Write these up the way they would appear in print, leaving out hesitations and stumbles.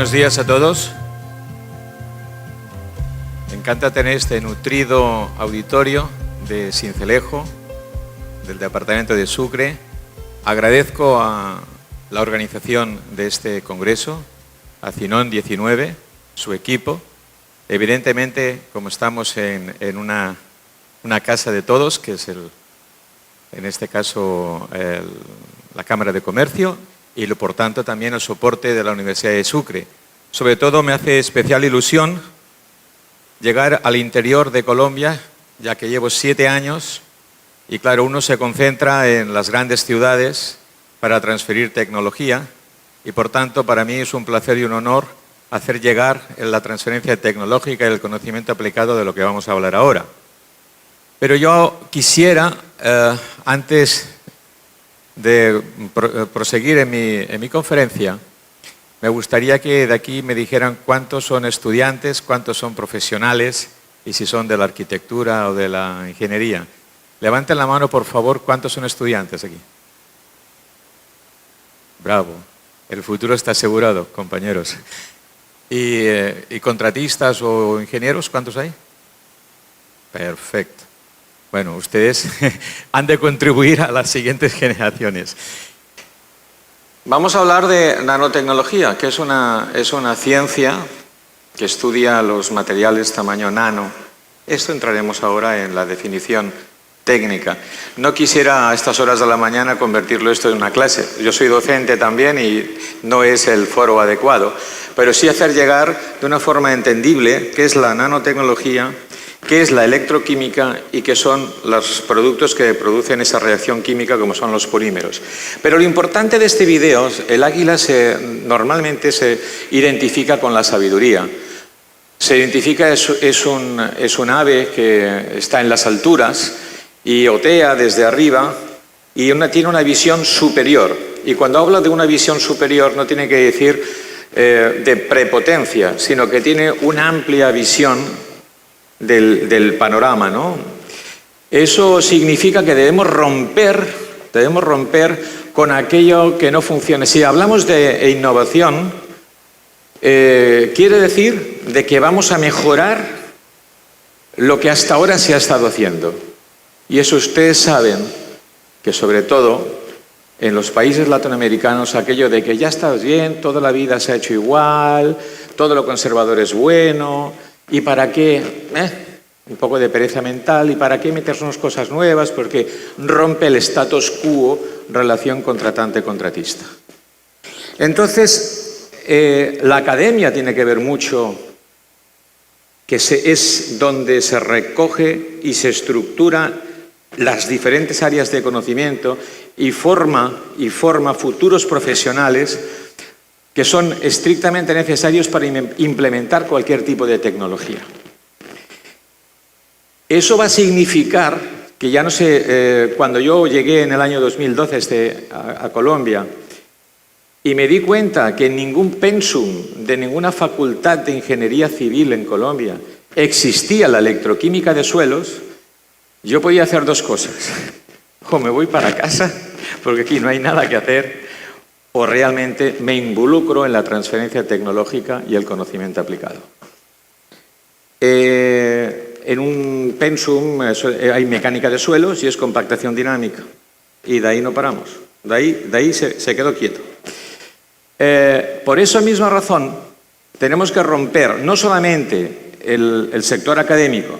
Buenos días a todos. Me encanta tener este nutrido auditorio de Sincelejo, del departamento de Sucre. Agradezco a la organización de este congreso, a Cinon 19, su equipo. Evidentemente, como estamos en una casa de todos, que es en este caso la Cámara de Comercio, y por tanto también el soporte de la Universidad de Sucre. Sobre todo me hace especial ilusión llegar al interior de Colombia, ya que llevo 7 años y claro, uno se concentra en las grandes ciudades para transferir tecnología y por tanto para mí es un placer y un honor hacer llegar la transferencia tecnológica y el conocimiento aplicado de lo que vamos a hablar ahora. Pero yo quisiera, antes de proseguir en mi conferencia, me gustaría que de aquí me dijeran cuántos son estudiantes, cuántos son profesionales y si son de la arquitectura o de la ingeniería. Levanten la mano, por favor, ¿cuántos son estudiantes aquí? Bravo, el futuro está asegurado, compañeros. ¿Y contratistas o ingenieros, cuántos hay? Perfecto. Bueno, ustedes han de contribuir a las siguientes generaciones. Vamos a hablar de nanotecnología, que es una ciencia que estudia los materiales tamaño nano. Esto entraremos ahora en la definición técnica. No quisiera a estas horas de la mañana convertirlo esto en una clase. Yo soy docente también y no es el foro adecuado, pero sí hacer llegar de una forma entendible qué es la nanotecnología, qué es la electroquímica y qué son los productos que producen esa reacción química como son los polímeros. Pero lo importante de este video, el águila normalmente se identifica con la sabiduría. Se identifica, es un ave que está en las alturas y otea desde arriba y tiene una visión superior. Y cuando habla de una visión superior no tiene que decir de prepotencia, sino que tiene una amplia visión del panorama, ¿no? Eso significa que debemos romper con aquello que no funciona. Si hablamos de innovación, quiere decir de que vamos a mejorar lo que hasta ahora se ha estado haciendo. Y eso ustedes saben que sobre todo en los países latinoamericanos aquello de que ya está bien, toda la vida se ha hecho igual, todo lo conservador es bueno. ¿Y para qué? Un poco de pereza mental. ¿Y para qué meternos cosas nuevas? Porque rompe el status quo, relación contratante-contratista. Entonces, la academia tiene que ver mucho, que es donde se recoge y se estructura las diferentes áreas de conocimiento y forma futuros profesionales que son estrictamente necesarios para implementar cualquier tipo de tecnología. Eso va a significar que ya no sé, cuando yo llegué en el año 2012 a Colombia y me di cuenta que en ningún pensum de ninguna facultad de ingeniería civil en Colombia existía la electroquímica de suelos, yo podía hacer dos cosas. O me voy para casa, porque aquí no hay nada que hacer, o realmente me involucro en la transferencia tecnológica y el conocimiento aplicado. En un pensum hay mecánica de suelos y es compactación dinámica. Y de ahí no paramos. De ahí se quedó quieto. Por esa misma razón, tenemos que romper no solamente el sector académico,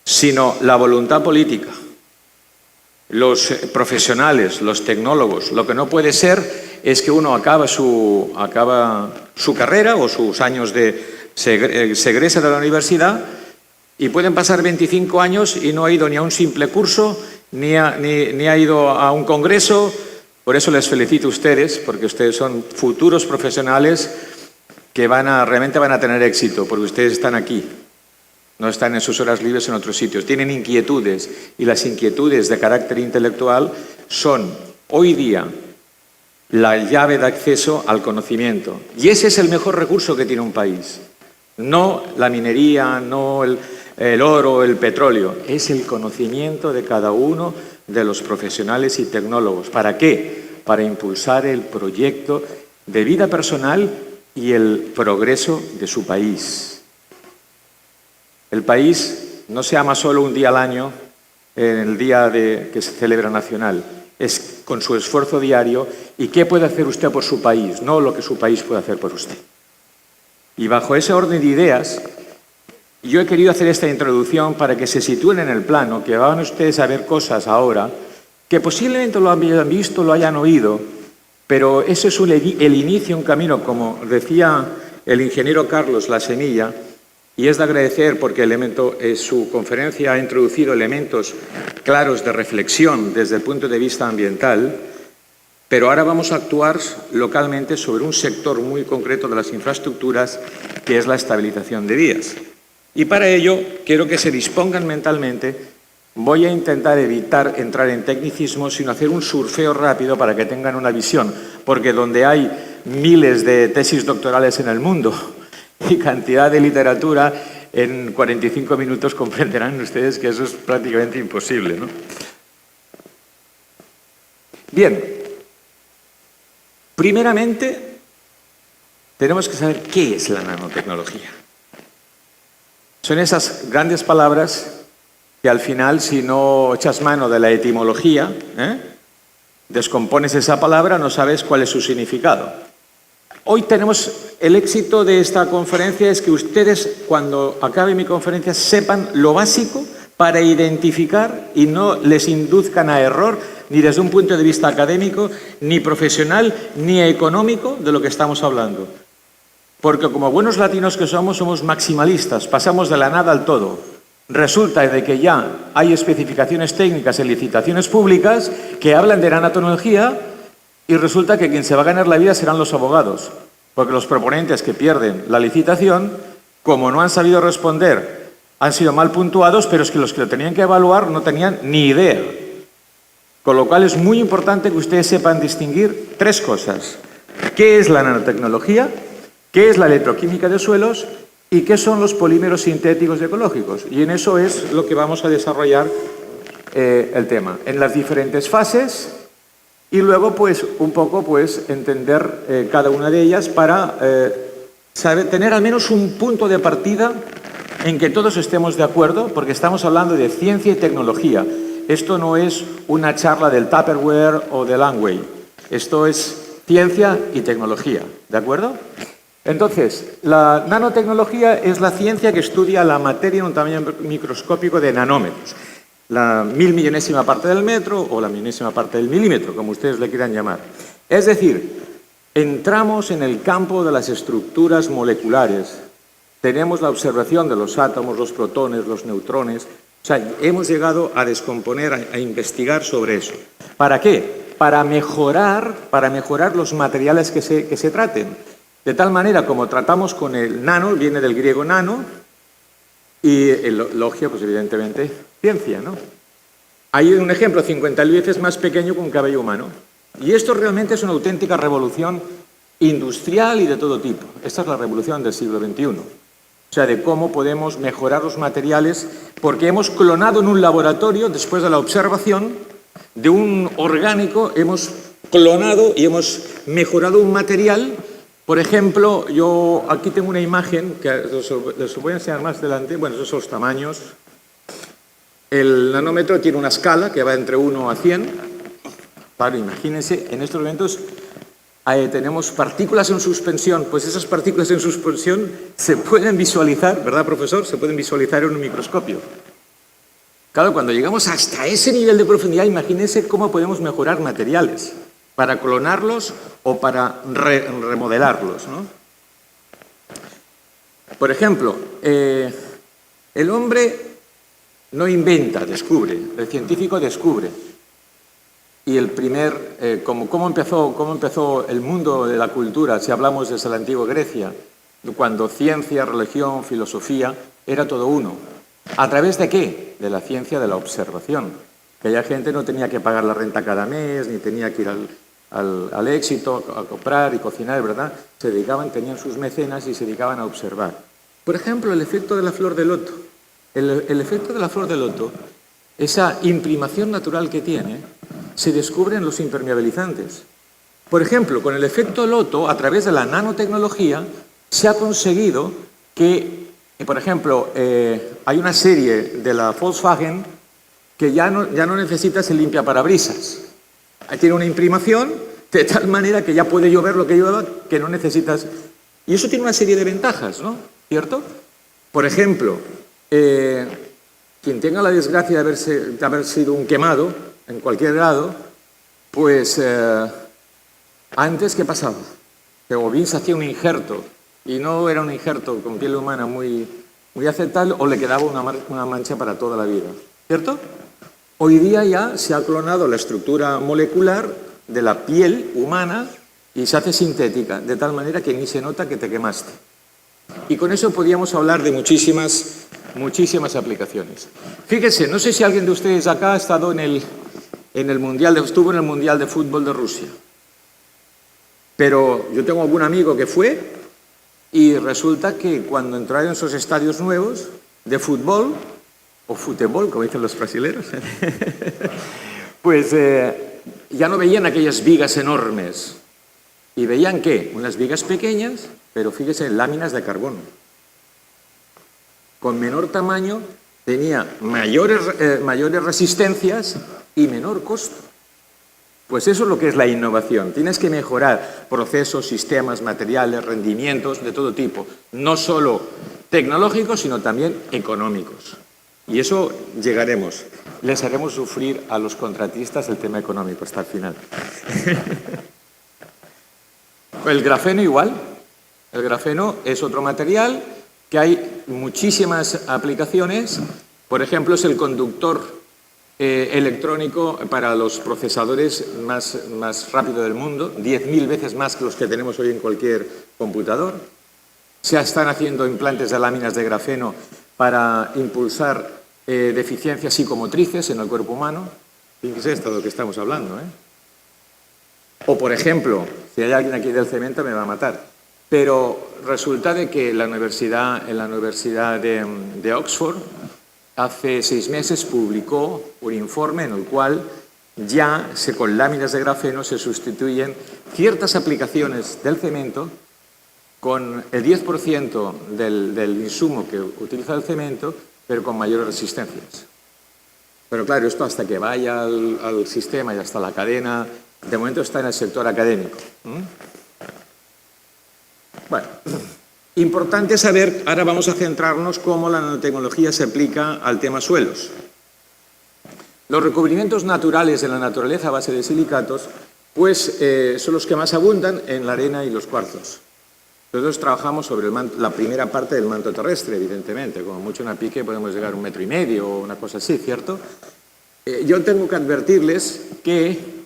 sino la voluntad política. Los profesionales, los tecnólogos, lo que no puede ser es que uno acaba su carrera o sus años se egresa de la universidad y pueden pasar 25 años y no ha ido ni a un simple curso, ni ha ido a un congreso. Por eso les felicito a ustedes, porque ustedes son futuros profesionales que realmente van a tener éxito, porque ustedes están aquí. No están en sus horas libres en otros sitios. Tienen inquietudes y las inquietudes de carácter intelectual son, hoy día, la llave de acceso al conocimiento. Y ese es el mejor recurso que tiene un país. No la minería, no el oro, el petróleo. Es el conocimiento de cada uno de los profesionales y tecnólogos. ¿Para qué? Para impulsar el proyecto de vida personal y el progreso de su país. El país no se ama solo un día al año, en el día que se celebra nacional, es con su esfuerzo diario y qué puede hacer usted por su país, no lo que su país puede hacer por usted. Y bajo ese orden de ideas, yo he querido hacer esta introducción para que se sitúen en el plano, que van ustedes a ver cosas ahora que posiblemente lo hayan visto, lo hayan oído, pero eso es el inicio, un camino, como decía el ingeniero Carlos La Semilla, y es de agradecer porque su conferencia ha introducido elementos claros de reflexión desde el punto de vista ambiental, pero ahora vamos a actuar localmente sobre un sector muy concreto de las infraestructuras, que es la estabilización de vías. Y para ello, quiero que se dispongan mentalmente. Voy a intentar evitar entrar en tecnicismos, sino hacer un surfeo rápido para que tengan una visión, porque donde hay miles de tesis doctorales en el mundo y cantidad de literatura, en 45 minutos comprenderán ustedes que eso es prácticamente imposible, ¿no? Bien. Primeramente, tenemos que saber qué es la nanotecnología. Son esas grandes palabras que al final, si no echas mano de la etimología, descompones esa palabra, no sabes cuál es su significado. Hoy tenemos el éxito de esta conferencia, es que ustedes, cuando acabe mi conferencia, sepan lo básico para identificar y no les induzcan a error, ni desde un punto de vista académico, ni profesional, ni económico de lo que estamos hablando. Porque como buenos latinos que somos maximalistas, pasamos de la nada al todo. Resulta de que ya hay especificaciones técnicas en licitaciones públicas que hablan de nanotecnología y resulta que quien se va a ganar la vida serán los abogados. Porque los proponentes que pierden la licitación, como no han sabido responder, han sido mal puntuados, pero es que los que lo tenían que evaluar no tenían ni idea. Con lo cual es muy importante que ustedes sepan distinguir tres cosas. ¿Qué es la nanotecnología? ¿Qué es la electroquímica de suelos? ¿Y qué son los polímeros sintéticos y ecológicos? Y en eso es lo que vamos a desarrollar el tema. En las diferentes fases y luego pues un poco pues entender cada una de ellas para tener al menos un punto de partida en que todos estemos de acuerdo, porque estamos hablando de ciencia y tecnología. Esto no es una charla del Tupperware o del Amway. Esto es ciencia y tecnología, ¿de acuerdo? Entonces, la nanotecnología es la ciencia que estudia la materia en un tamaño microscópico de nanómetros. La 1000.000.000ª parte del metro o la milésima parte del milímetro, como ustedes le quieran llamar. Es decir, entramos en el campo de las estructuras moleculares. Tenemos la observación de los átomos, los protones, los neutrones. O sea, hemos llegado a descomponer, a investigar sobre eso. ¿Para qué? Para mejorar los materiales que se traten. De tal manera, como tratamos con el nano, viene del griego nano, y el logia, pues evidentemente, ciencia, ¿no? Hay un ejemplo 50.000 veces más pequeño que un cabello humano. Y esto realmente es una auténtica revolución industrial y de todo tipo. Esta es la revolución del siglo XXI. O sea, de cómo podemos mejorar los materiales, porque hemos clonado en un laboratorio, después de la observación de un orgánico, hemos clonado y hemos mejorado un material. Por ejemplo, yo aquí tengo una imagen que les voy a enseñar más adelante. Bueno, esos son los tamaños. El nanómetro tiene una escala que va entre 1 a 100. Claro, imagínense, en estos momentos tenemos partículas en suspensión. Pues esas partículas en suspensión se pueden visualizar, ¿verdad, profesor? Se pueden visualizar en un microscopio. Claro, cuando llegamos hasta ese nivel de profundidad, imagínense cómo podemos mejorar materiales para clonarlos o para remodelarlos, ¿no? Por ejemplo, el hombre no inventa, descubre. El científico descubre. Y el primer, ¿cómo empezó el mundo de la cultura? Si hablamos desde la antigua Grecia, cuando ciencia, religión, filosofía, era todo uno. ¿A través de qué? De la ciencia de la observación. Aquella gente no tenía que pagar la renta cada mes, ni tenía que ir al éxito a comprar y cocinar, ¿verdad? Se dedicaban, tenían sus mecenas y se dedicaban a observar. Por ejemplo, el efecto de la flor de loto. El efecto de la flor de loto, esa imprimación natural que tiene, se descubre en los impermeabilizantes. Por ejemplo, con el efecto Loto, a través de la nanotecnología, se ha conseguido que, por ejemplo, hay una serie de la Volkswagen que ya no necesita ese limpiaparabrisas. Tiene una imprimación de tal manera que ya puede llover lo que llueva, que no necesitas... Y eso tiene una serie de ventajas, ¿no? ¿Cierto? Por ejemplo, quien tenga la desgracia de haber sido un quemado en cualquier grado, pues antes, ¿qué pasaba? Que o bien se hacía un injerto, y no era un injerto con piel humana muy aceptable, o le quedaba una mancha para toda la vida, ¿cierto? Hoy día ya se ha clonado la estructura molecular de la piel humana y se hace sintética, de tal manera que ni se nota que te quemaste. Y con eso podríamos hablar de muchísimas aplicaciones. Fíjese, no sé si alguien de ustedes acá ha estado estuvo en el Mundial de Fútbol de Rusia. Pero yo tengo algún amigo que fue y resulta que cuando entraron en esos estadios nuevos de fútbol, o futebol, como dicen los brasileños, pues ya no veían aquellas vigas enormes. ¿Y veían qué? Unas vigas pequeñas, pero fíjese, láminas de carbono. Con menor tamaño, tenía mayores resistencias y menor costo. Pues eso es lo que es la innovación. Tienes que mejorar procesos, sistemas, materiales, rendimientos de todo tipo. No solo tecnológicos, sino también económicos. Y eso llegaremos. Les haremos sufrir a los contratistas el tema económico hasta el final. El grafeno igual. El grafeno es otro material que hay muchísimas aplicaciones. Por ejemplo, es el conductor electrónico para los procesadores más rápido del mundo, 10.000 veces más que los que tenemos hoy en cualquier computador. Se están haciendo implantes de láminas de grafeno para impulsar deficiencias psicomotrices en el cuerpo humano. Fíjense esto de lo que estamos hablando, ¿eh? O, por ejemplo, si hay alguien aquí del cemento me va a matar, pero resulta de que en la Universidad de Oxford hace 6 meses publicó un informe en el cual ya con láminas de grafeno se sustituyen ciertas aplicaciones del cemento con el 10% del insumo que utiliza el cemento, pero con mayores resistencias. Pero claro, esto hasta que vaya al sistema y hasta la cadena, de momento está en el sector académico. Bueno, importante saber, ahora vamos a centrarnos cómo la nanotecnología se aplica al tema suelos. Los recubrimientos naturales de la naturaleza a base de silicatos, pues son los que más abundan en la arena y los cuarzos. Nosotros trabajamos sobre la primera parte del manto terrestre, evidentemente. Como mucho en a pique podemos llegar a 1,5 metros o una cosa así, ¿cierto? Yo tengo que advertirles que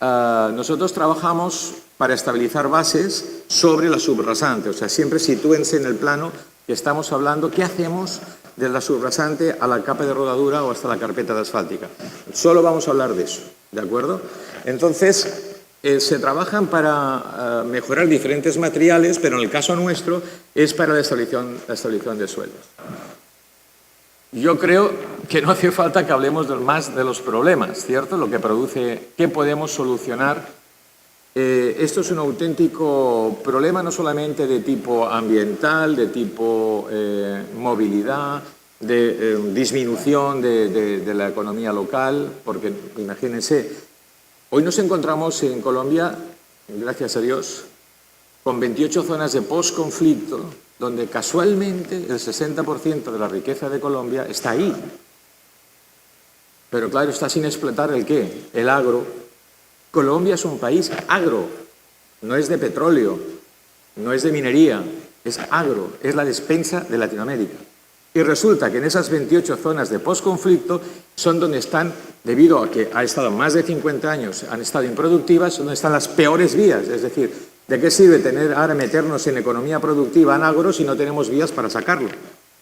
nosotros trabajamos para estabilizar bases sobre la subrasante. O sea, siempre sitúense en el plano que estamos hablando. ¿Qué hacemos de la subrasante a la capa de rodadura o hasta la carpeta de asfáltica? Solo vamos a hablar de eso, ¿de acuerdo? Entonces, se trabajan para mejorar diferentes materiales, pero en el caso nuestro es para la estabilización de suelos. Yo creo que no hace falta que hablemos más de los problemas, ¿cierto? Lo que produce, ¿qué podemos solucionar? Esto es un auténtico problema no solamente de tipo ambiental, de tipo movilidad, de disminución de la economía local, porque imagínense, hoy nos encontramos en Colombia, gracias a Dios, con 28 zonas de postconflicto, donde casualmente el 60% de la riqueza de Colombia está ahí. Pero claro, está sin explotar ¿el qué? El agro. Colombia es un país agro, no es de petróleo, no es de minería, es agro, es la despensa de Latinoamérica. Y resulta que en esas 28 zonas de postconflicto son donde están, debido a que ha estado más de 50 años, han estado improductivas, donde están las peores vías. Es decir, ¿de qué sirve ahora meternos en economía productiva en agro si no tenemos vías para sacarlo?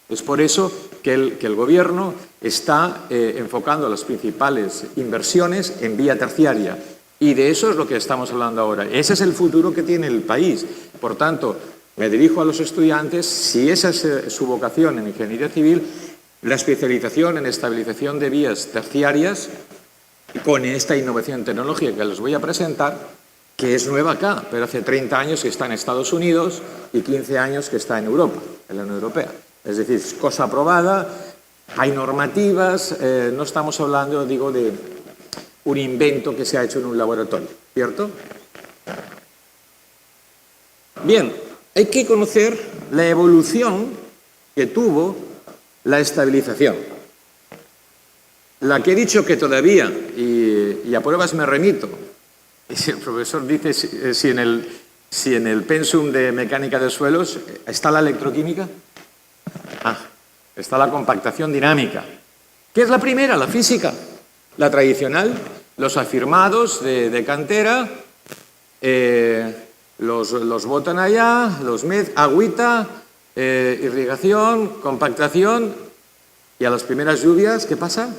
Es por eso que el gobierno está enfocando las principales inversiones en vía terciaria. Y de eso es lo que estamos hablando ahora. Ese es el futuro que tiene el país. Por tanto, me dirijo a los estudiantes, si esa es su vocación en ingeniería civil, la especialización en estabilización de vías terciarias, con esta innovación tecnológica que les voy a presentar, que es nueva acá, pero hace 30 años que está en Estados Unidos y 15 años que está en Europa, en la Unión Europea. Es decir, es cosa aprobada, hay normativas, no estamos hablando, digo, de un invento que se ha hecho en un laboratorio, ¿cierto? Bien, hay que conocer la evolución que tuvo la estabilización. La que he dicho que todavía, y a pruebas me remito, y si el profesor dice si en el pensum de mecánica de suelos está la electroquímica, está la compactación dinámica. ¿Qué es la primera? La física, la tradicional, los afirmados de cantera, los botan allá, agüita, irrigación, compactación, y a las primeras lluvias, ¿qué pasa?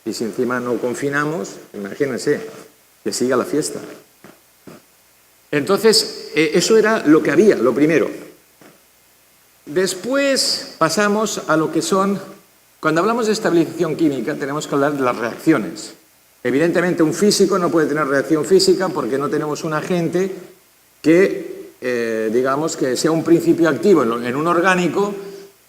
Y si encima no confinamos, imagínense, que siga la fiesta. Entonces, eso era lo que había, lo primero. Después pasamos a lo que son, cuando hablamos de estabilización química, tenemos que hablar de las reacciones. Evidentemente, un físico no puede tener reacción física porque no tenemos un agente que, digamos, que sea un principio activo en un orgánico.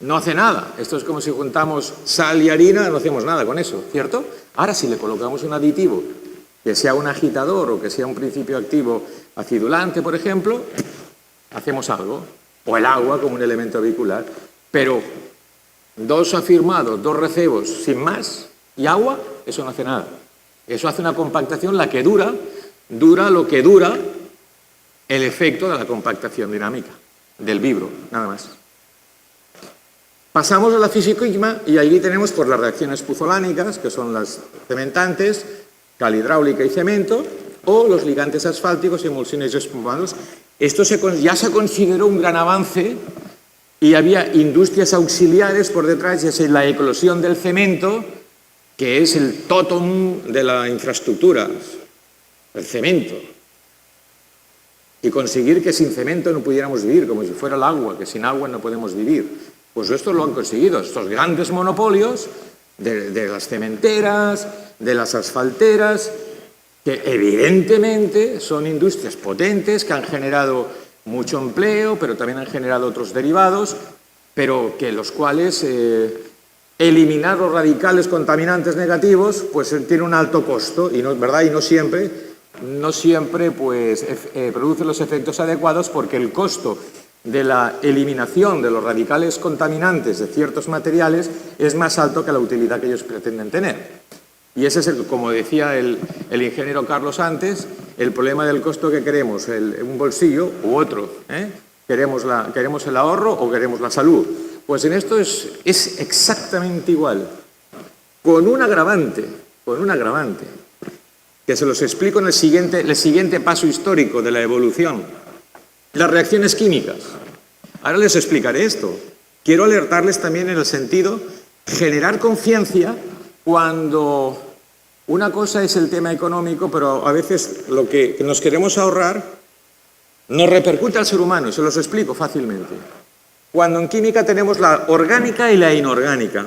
No hace nada. Esto es como si juntamos sal y harina, no hacemos nada con eso, ¿cierto? Ahora, si le colocamos un aditivo, que sea un agitador o que sea un principio activo acidulante, por ejemplo, hacemos algo. O el agua como un elemento vehicular. Pero dos afirmados, dos recebos, sin más, y agua, eso no hace nada. Eso hace una compactación, la que dura lo que dura el efecto de la compactación dinámica, del vibro, nada más. Pasamos a la fisicoquímica y allí tenemos pues, las reacciones puzolánicas, que son las cementantes, cal hidráulica y cemento, o los ligantes asfálticos y emulsiones espumados. Esto ya se consideró un gran avance y había industrias auxiliares por detrás, y es la eclosión del cemento, que es el tótem de la infraestructura, el cemento. Y conseguir que sin cemento no pudiéramos vivir, como si fuera el agua, que sin agua no podemos vivir. Pues esto lo han conseguido, estos grandes monopolios de las cementeras, de las asfalteras, que evidentemente son industrias potentes, que han generado mucho empleo, pero también han generado otros derivados, pero que los cuales eliminar los radicales contaminantes negativos pues tiene un alto costo y no, ¿verdad? Y no siempre pues, produce los efectos adecuados, porque el costo de la eliminación de los radicales contaminantes de ciertos materiales es más alto que la utilidad que ellos pretenden tener. Y ese es, como decía el ingeniero Carlos antes, el problema del costo que queremos, un bolsillo u otro. ¿Queremos el ahorro o queremos la salud? Pues en esto es exactamente igual, con un agravante, que se los explico en el siguiente paso histórico de la evolución. Las reacciones químicas. Ahora les explicaré esto. Quiero alertarles también en el sentido generar conciencia cuando una cosa es el tema económico, pero a veces lo que nos queremos ahorrar nos repercute al ser humano. Se los explico fácilmente. Cuando en química tenemos la orgánica y la inorgánica.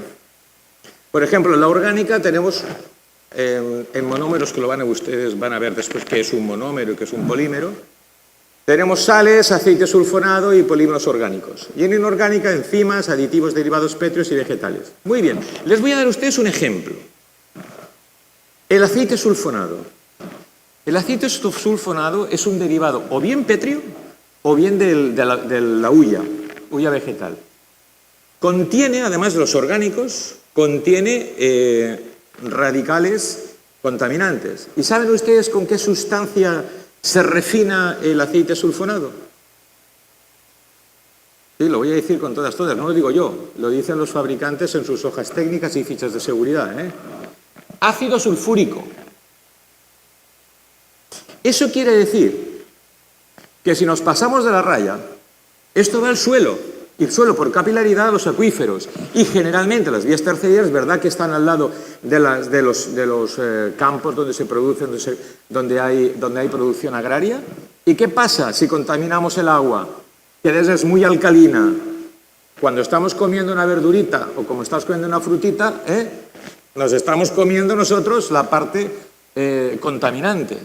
Por ejemplo, en la orgánica tenemos en monómeros, que ustedes van a ver después qué es un monómero y qué es un polímero. Tenemos sales, aceite sulfonado y polímeros orgánicos. Y en inorgánica, enzimas, aditivos derivados pétreos y vegetales. Muy bien, les voy a dar a ustedes un ejemplo. El aceite sulfonado. El aceite sulfonado es un derivado o bien pétreo o bien de la hulla vegetal. Contiene, además de los orgánicos, contiene radicales contaminantes. ¿Y saben ustedes con qué sustancia se refina el aceite sulfonado? Sí, lo voy a decir con todas, no lo digo yo, lo dicen los fabricantes en sus hojas técnicas y fichas de seguridad. Ácido sulfúrico. Eso quiere decir que si nos pasamos de la raya, esto va al suelo, y el suelo por capilaridad a los acuíferos, y generalmente las vías terciarias, ¿verdad?, que están al lado de los campos donde se producen, donde hay producción agraria. ¿Y qué pasa si contaminamos el agua? Que es muy alcalina. Cuando estamos comiendo una verdurita o como estás comiendo una frutita, nos estamos comiendo nosotros la parte contaminante.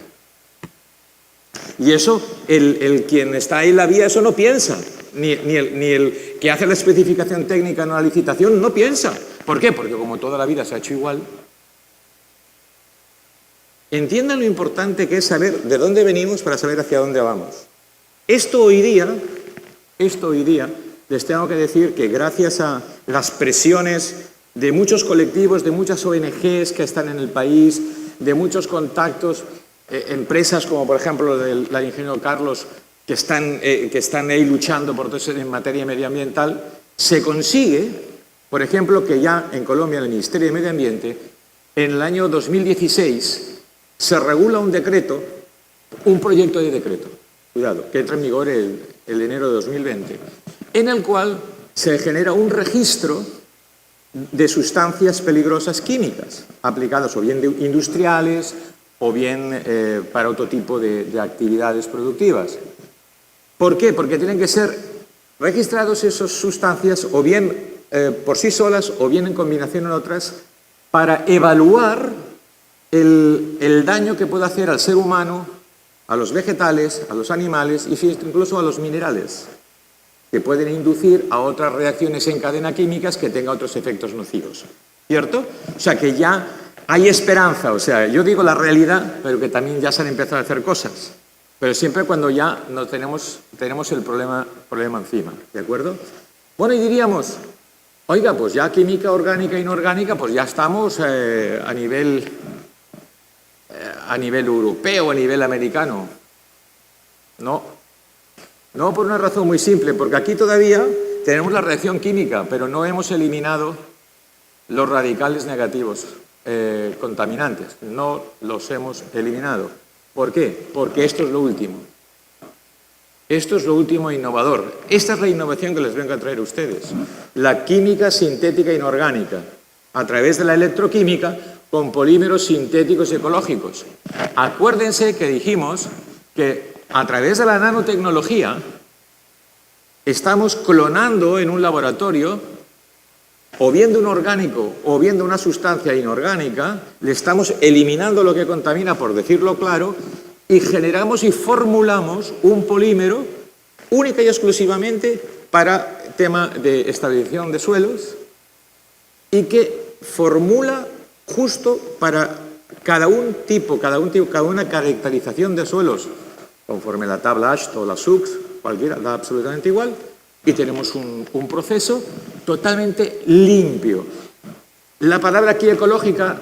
Y eso, el quien está ahí en la vía, eso no piensa. Ni el que hace la especificación técnica en una licitación no piensa. ¿Por qué? Porque como toda la vida se ha hecho igual. Entiendan lo importante que es saber de dónde venimos para saber hacia dónde vamos. Esto hoy día, les tengo que decir que gracias a las presiones de muchos colectivos, de muchas ONGs que están en el país, de muchos contactos, empresas como por ejemplo del ingeniero Carlos, que están ahí luchando por todo eso en materia medioambiental, se consigue, por ejemplo, que ya en Colombia, en el Ministerio de Medio Ambiente, en el año 2016, se regula un decreto, un proyecto de decreto, cuidado, que entra en vigor el enero de 2020, en el cual se genera un registro de sustancias peligrosas químicas, aplicadas o bien industriales o bien para otro tipo de actividades productivas. ¿Por qué? Porque tienen que ser registrados esas sustancias o bien por sí solas o bien en combinación con otras para evaluar el daño que puede hacer al ser humano, a los vegetales, a los animales y incluso a los minerales, que pueden inducir a otras reacciones en cadena químicas que tengan otros efectos nocivos. ¿Cierto? O sea que ya hay esperanza. O sea, yo digo la realidad, pero que también ya se han empezado a hacer cosas. Pero siempre cuando ya no tenemos el problema encima. ¿De acuerdo? Bueno, y diríamos, oiga, pues ya química orgánica e inorgánica, pues ya estamos a nivel europeo, a nivel americano. No, por una razón muy simple, porque aquí todavía tenemos la reacción química, pero no hemos eliminado los radicales negativos contaminantes, no los hemos eliminado. ¿Por qué? Porque esto es lo último. Esto es lo último innovador. Esta es la innovación que les vengo a traer a ustedes. La química sintética inorgánica, a través de la electroquímica, con polímeros sintéticos y ecológicos. Acuérdense que dijimos que a través de la nanotecnología estamos clonando en un laboratorio o bien de un orgánico o bien de una sustancia inorgánica, le estamos eliminando lo que contamina, por decirlo claro, y generamos y formulamos un polímero única y exclusivamente para tema de estabilización de suelos y que formula justo para cada una caracterización de suelos, conforme la tabla ASHT o la SUX, cualquiera, da absolutamente igual, y tenemos un proceso totalmente limpio. La palabra aquí ecológica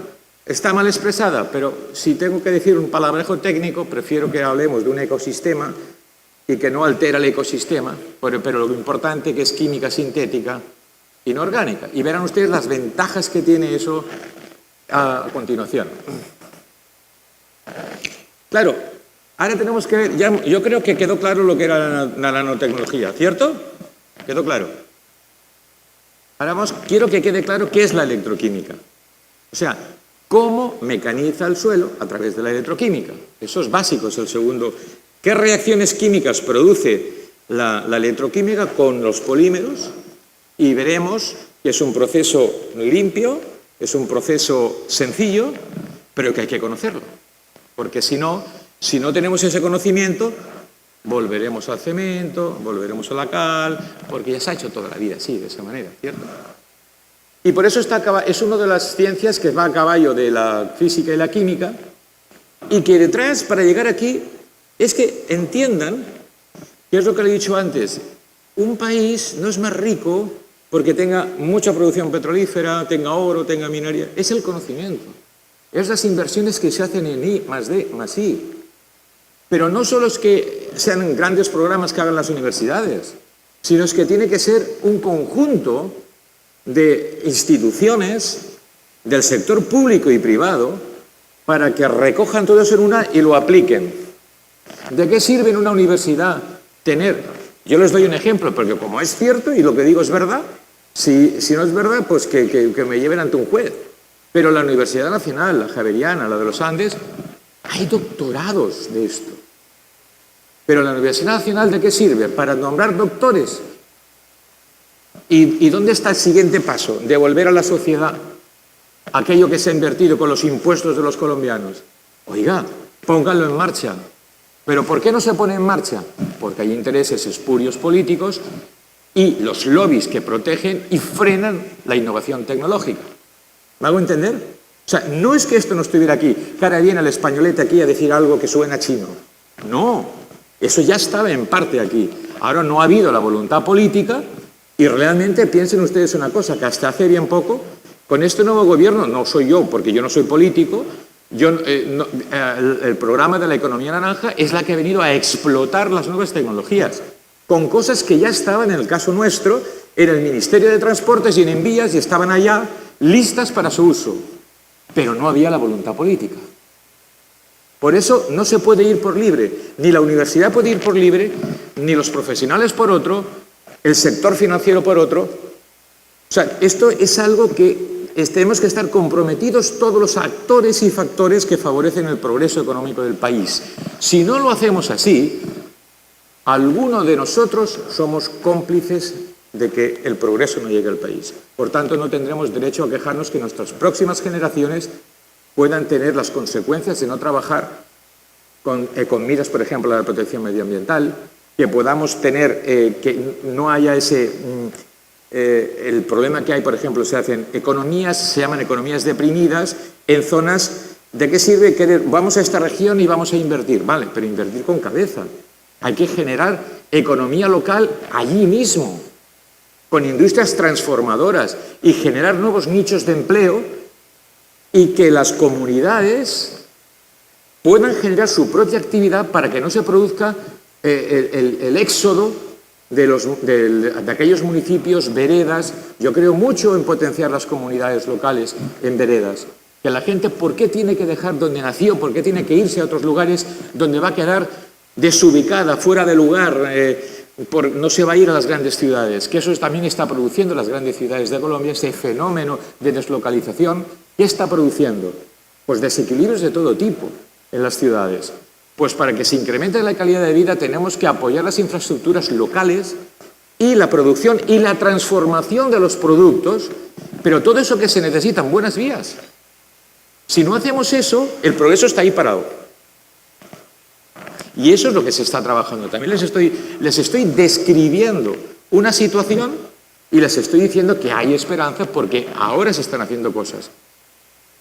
está mal expresada, pero si tengo que decir un palabrejo técnico, prefiero que hablemos de un ecosistema y que no altera el ecosistema, pero lo importante que es química sintética inorgánica. Y verán ustedes las ventajas que tiene eso a continuación. Claro, ahora tenemos que ver, yo creo que quedó claro lo que era la nanotecnología, ¿cierto? ¿Quedó claro? Ahora quiero que quede claro qué es la electroquímica. O sea, cómo mecaniza el suelo a través de la electroquímica. Eso es básico, es el segundo. ¿Qué reacciones químicas produce la electroquímica con los polímeros? Y veremos que es un proceso limpio, es un proceso sencillo, pero que hay que conocerlo. Porque si no tenemos ese conocimiento, volveremos al cemento, volveremos a la cal, porque ya se ha hecho toda la vida así, de esa manera, ¿cierto? Y por eso es una de las ciencias que va a caballo de la física y la química, y que detrás, para llegar aquí, es que entiendan, que es lo que le he dicho antes, un país no es más rico porque tenga mucha producción petrolífera, tenga oro, tenga minería, es el conocimiento. Es las inversiones que se hacen en I+D+I. Pero no solo es que sean grandes programas que hagan las universidades, sino es que tiene que ser un conjunto de instituciones del sector público y privado para que recojan todo eso en una y lo apliquen. ¿De qué sirve en una universidad tener? Yo les doy un ejemplo, porque como es cierto y lo que digo es verdad, si no es verdad, pues que me lleven ante un juez. Pero la Universidad Nacional, la Javeriana, la de los Andes, hay doctorados de esto. Pero la Universidad Nacional, ¿de qué sirve? Para nombrar doctores. ¿Y dónde está el siguiente paso? Devolver a la sociedad aquello que se ha invertido con los impuestos de los colombianos. Oiga, pónganlo en marcha. ¿Pero por qué no se pone en marcha? Porque hay intereses espurios políticos y los lobbies que protegen y frenan la innovación tecnológica. ¿Me hago entender? O sea, no es que esto no estuviera aquí, que ahora viene el españolete aquí a decir algo que suena chino. No, eso ya estaba en parte aquí. Ahora no ha habido la voluntad política y realmente piensen ustedes una cosa, que hasta hace bien poco, con este nuevo gobierno, no soy yo, porque yo no soy político, el programa de la economía naranja es la que ha venido a explotar las nuevas tecnologías, con cosas que ya estaban, en el caso nuestro, en el Ministerio de Transportes y en Envías, y estaban allá listas para su uso, pero no había la voluntad política. Por eso no se puede ir por libre, ni la universidad puede ir por libre, ni los profesionales por otro, el sector financiero por otro. O sea, esto es algo que tenemos que estar comprometidos todos los actores y factores que favorecen el progreso económico del país. Si no lo hacemos así, alguno de nosotros somos cómplices de que el progreso no llegue al país. Por tanto, no tendremos derecho a quejarnos que nuestras próximas generaciones puedan tener las consecuencias de no trabajar con miras, por ejemplo, a la protección medioambiental, que podamos tener, que no haya ese... el problema que hay, por ejemplo, se hacen economías, se llaman economías deprimidas, en zonas. ¿De qué sirve querer? Vamos a esta región y vamos a invertir. Vale, pero invertir con cabeza. Hay que generar economía local allí mismo, con industrias transformadoras y generar nuevos nichos de empleo y que las comunidades puedan generar su propia actividad para que no se produzca el éxodo de aquellos municipios, veredas. Yo creo mucho en potenciar las comunidades locales en veredas. Que la gente, ¿por qué tiene que dejar donde nació? ¿Por qué tiene que irse a otros lugares donde va a quedar desubicada, fuera de lugar? No se va a ir a las grandes ciudades, que eso también está produciendo las grandes ciudades de Colombia, ese fenómeno de deslocalización. ¿Qué está produciendo? Pues desequilibrios de todo tipo en las ciudades. Pues para que se incremente la calidad de vida tenemos que apoyar las infraestructuras locales y la producción y la transformación de los productos, pero todo eso que se necesitan, buenas vías. Si no hacemos eso, el progreso está ahí parado. Y eso es lo que se está trabajando. También les estoy describiendo una situación y les estoy diciendo que hay esperanza porque ahora se están haciendo cosas.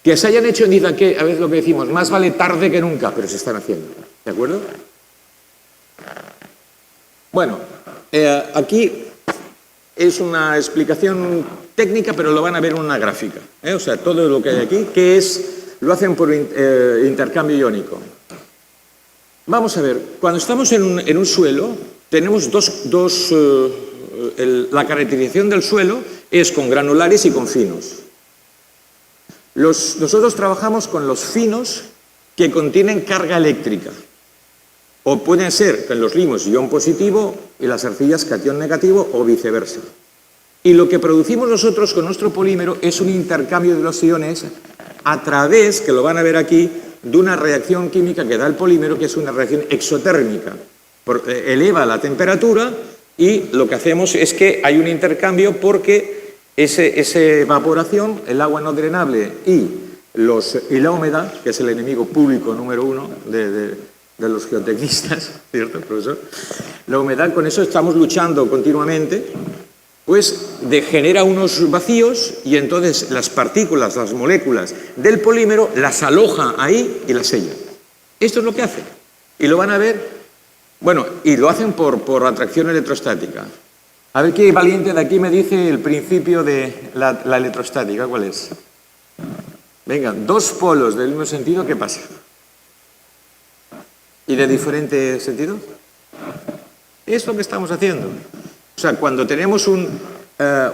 Que se hayan hecho, a veces lo que decimos, más vale tarde que nunca, pero se están haciendo. ¿De acuerdo? Bueno, aquí es una explicación técnica, pero lo van a ver en una gráfica. O sea, todo lo que hay aquí, lo hacen por intercambio iónico. Vamos a ver, cuando estamos en un suelo, tenemos la caracterización del suelo es con granulares y con finos. Nosotros trabajamos con los finos que contienen carga eléctrica. O pueden ser en los limos ion positivo y las arcillas catión negativo o viceversa. Y lo que producimos nosotros con nuestro polímero es un intercambio de los iones a través, que lo van a ver aquí, de una reacción química que da el polímero, que es una reacción exotérmica. Eleva la temperatura y lo que hacemos es que hay un intercambio porque esa evaporación, el agua no drenable y la humedad, que es el enemigo público número uno de los geotecnistas, ¿cierto, profesor? La humedad, con eso estamos luchando continuamente, pues genera unos vacíos y entonces las partículas, las moléculas del polímero las aloja ahí y las sella. Esto es lo que hace. Y lo van a ver, bueno, y lo hacen por atracción electrostática. A ver qué valiente de aquí me dice el principio de la electrostática, ¿cuál es? Venga, dos polos del mismo sentido, ¿qué pasa? ¿Y de diferente sentido? Es lo que estamos haciendo. O sea, cuando tenemos un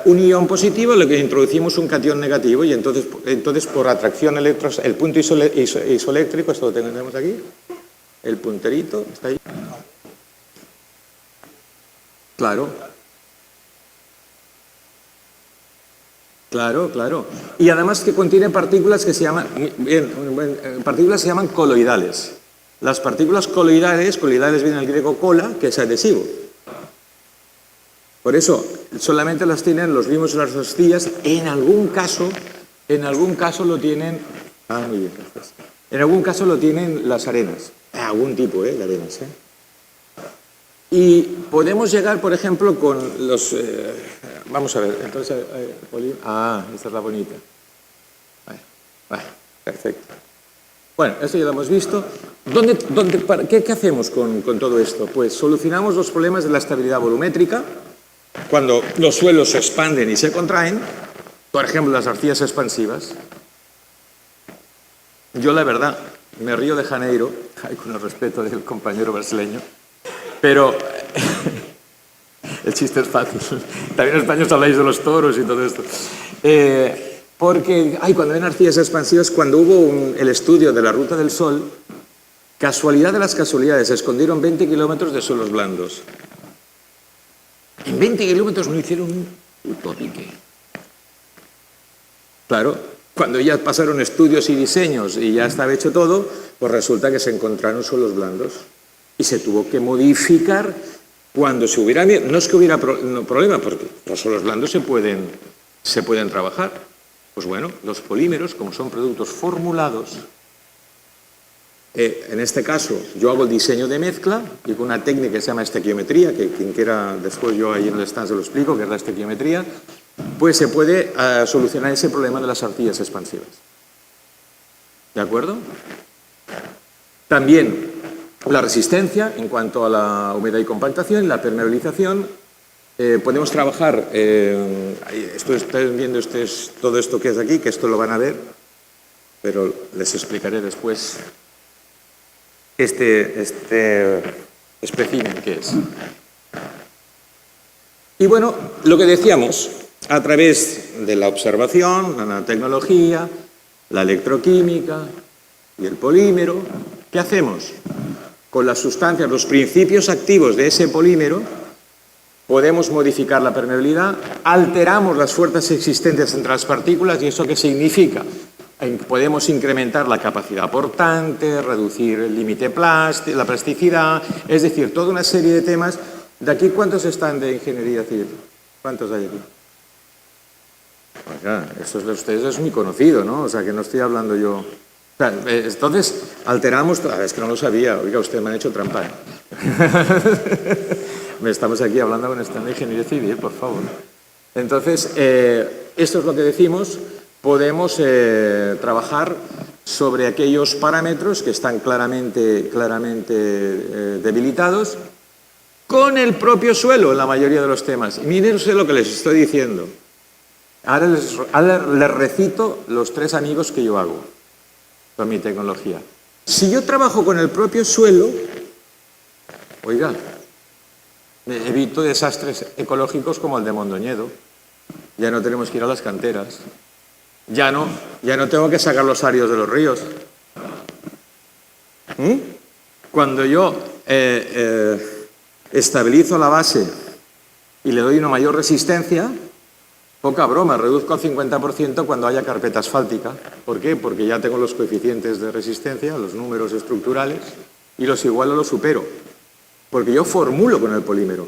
ion positivo, lo que introducimos un catión negativo y entonces por atracción electrónica, el punto isoeléctrico, esto lo tenemos aquí, el punterito, está ahí. Claro. Claro, claro. Y además que contiene partículas que se llaman, coloidales. Las partículas coloidales viene del griego cola, que es adhesivo. Por eso, solamente las tienen los limos y las arcillas. En algún caso lo tienen... Ah, muy bien, gracias. En algún caso lo tienen las arenas, algún tipo de arenas. Y podemos llegar, por ejemplo, con los... vamos a ver, entonces... esta es la bonita. Perfecto. Bueno, esto ya lo hemos visto. ¿Qué hacemos con todo esto? Pues solucionamos los problemas de la estabilidad volumétrica, cuando los suelos se expanden y se contraen, por ejemplo, las arcillas expansivas. Yo, la verdad, me río de Janeiro, con el respeto del compañero brasileño, pero el chiste es fácil. También en España os habláis de los toros y todo esto. Porque, cuando ven arcillas expansivas, cuando hubo el estudio de la ruta del Sol, casualidad de las casualidades, se escondieron 20 kilómetros de suelos blandos. En 20 kilómetros no hicieron un puto pique. Claro, cuando ya pasaron estudios y diseños y ya estaba hecho todo, pues resulta que se encontraron suelos blandos. Y se tuvo que modificar cuando se hubiera... No es que hubiera problema, porque los suelos blandos se pueden trabajar. Pues bueno, los polímeros, como son productos formulados, en este caso yo hago el diseño de mezcla y con una técnica que se llama estequiometría, que quien quiera, después yo ahí en el stand se lo explico, que es la estequiometría, pues se puede solucionar ese problema de las arcillas expansivas. ¿De acuerdo? También la resistencia en cuanto a la humedad y compactación, la permeabilización. Podemos trabajar, estáis viendo todo esto que es aquí, que esto lo van a ver, pero les explicaré después este espécimen que es. Y bueno, lo que decíamos, a través de la observación, la nanotecnología, la electroquímica y el polímero, ¿qué hacemos? Con las sustancias, los principios activos de ese polímero, podemos modificar la permeabilidad, alteramos las fuerzas existentes entre las partículas. ¿Y eso qué significa? Podemos incrementar la capacidad portante, reducir el límite la plasticidad, es decir, toda una serie de temas. ¿De aquí cuántos están de ingeniería civil? ¿Cuántos hay aquí? Oiga, eso de ustedes es muy conocido, ¿no? O sea, que no estoy hablando yo... O sea, entonces, alteramos... Es que no lo sabía. Oiga, ustedes me han hecho trampa. Estamos aquí hablando con esta de ingeniería civil, por favor. Entonces, esto es lo que decimos. Podemos trabajar sobre aquellos parámetros que están claramente debilitados con el propio suelo en la mayoría de los temas. Y mírense lo que les estoy diciendo. Ahora les recito los 3 amigos que yo hago con mi tecnología. Si yo trabajo con el propio suelo, oiga, evito desastres ecológicos como el de Mondoñedo. Ya no tenemos que ir a las canteras. Ya no tengo que sacar los arios de los ríos. Cuando yo estabilizo la base y le doy una mayor resistencia, poca broma, reduzco al 50% cuando haya carpeta asfáltica. ¿Por qué? Porque ya tengo los coeficientes de resistencia, los números estructurales, y los igualo, los supero. Porque yo formulo con el polímero,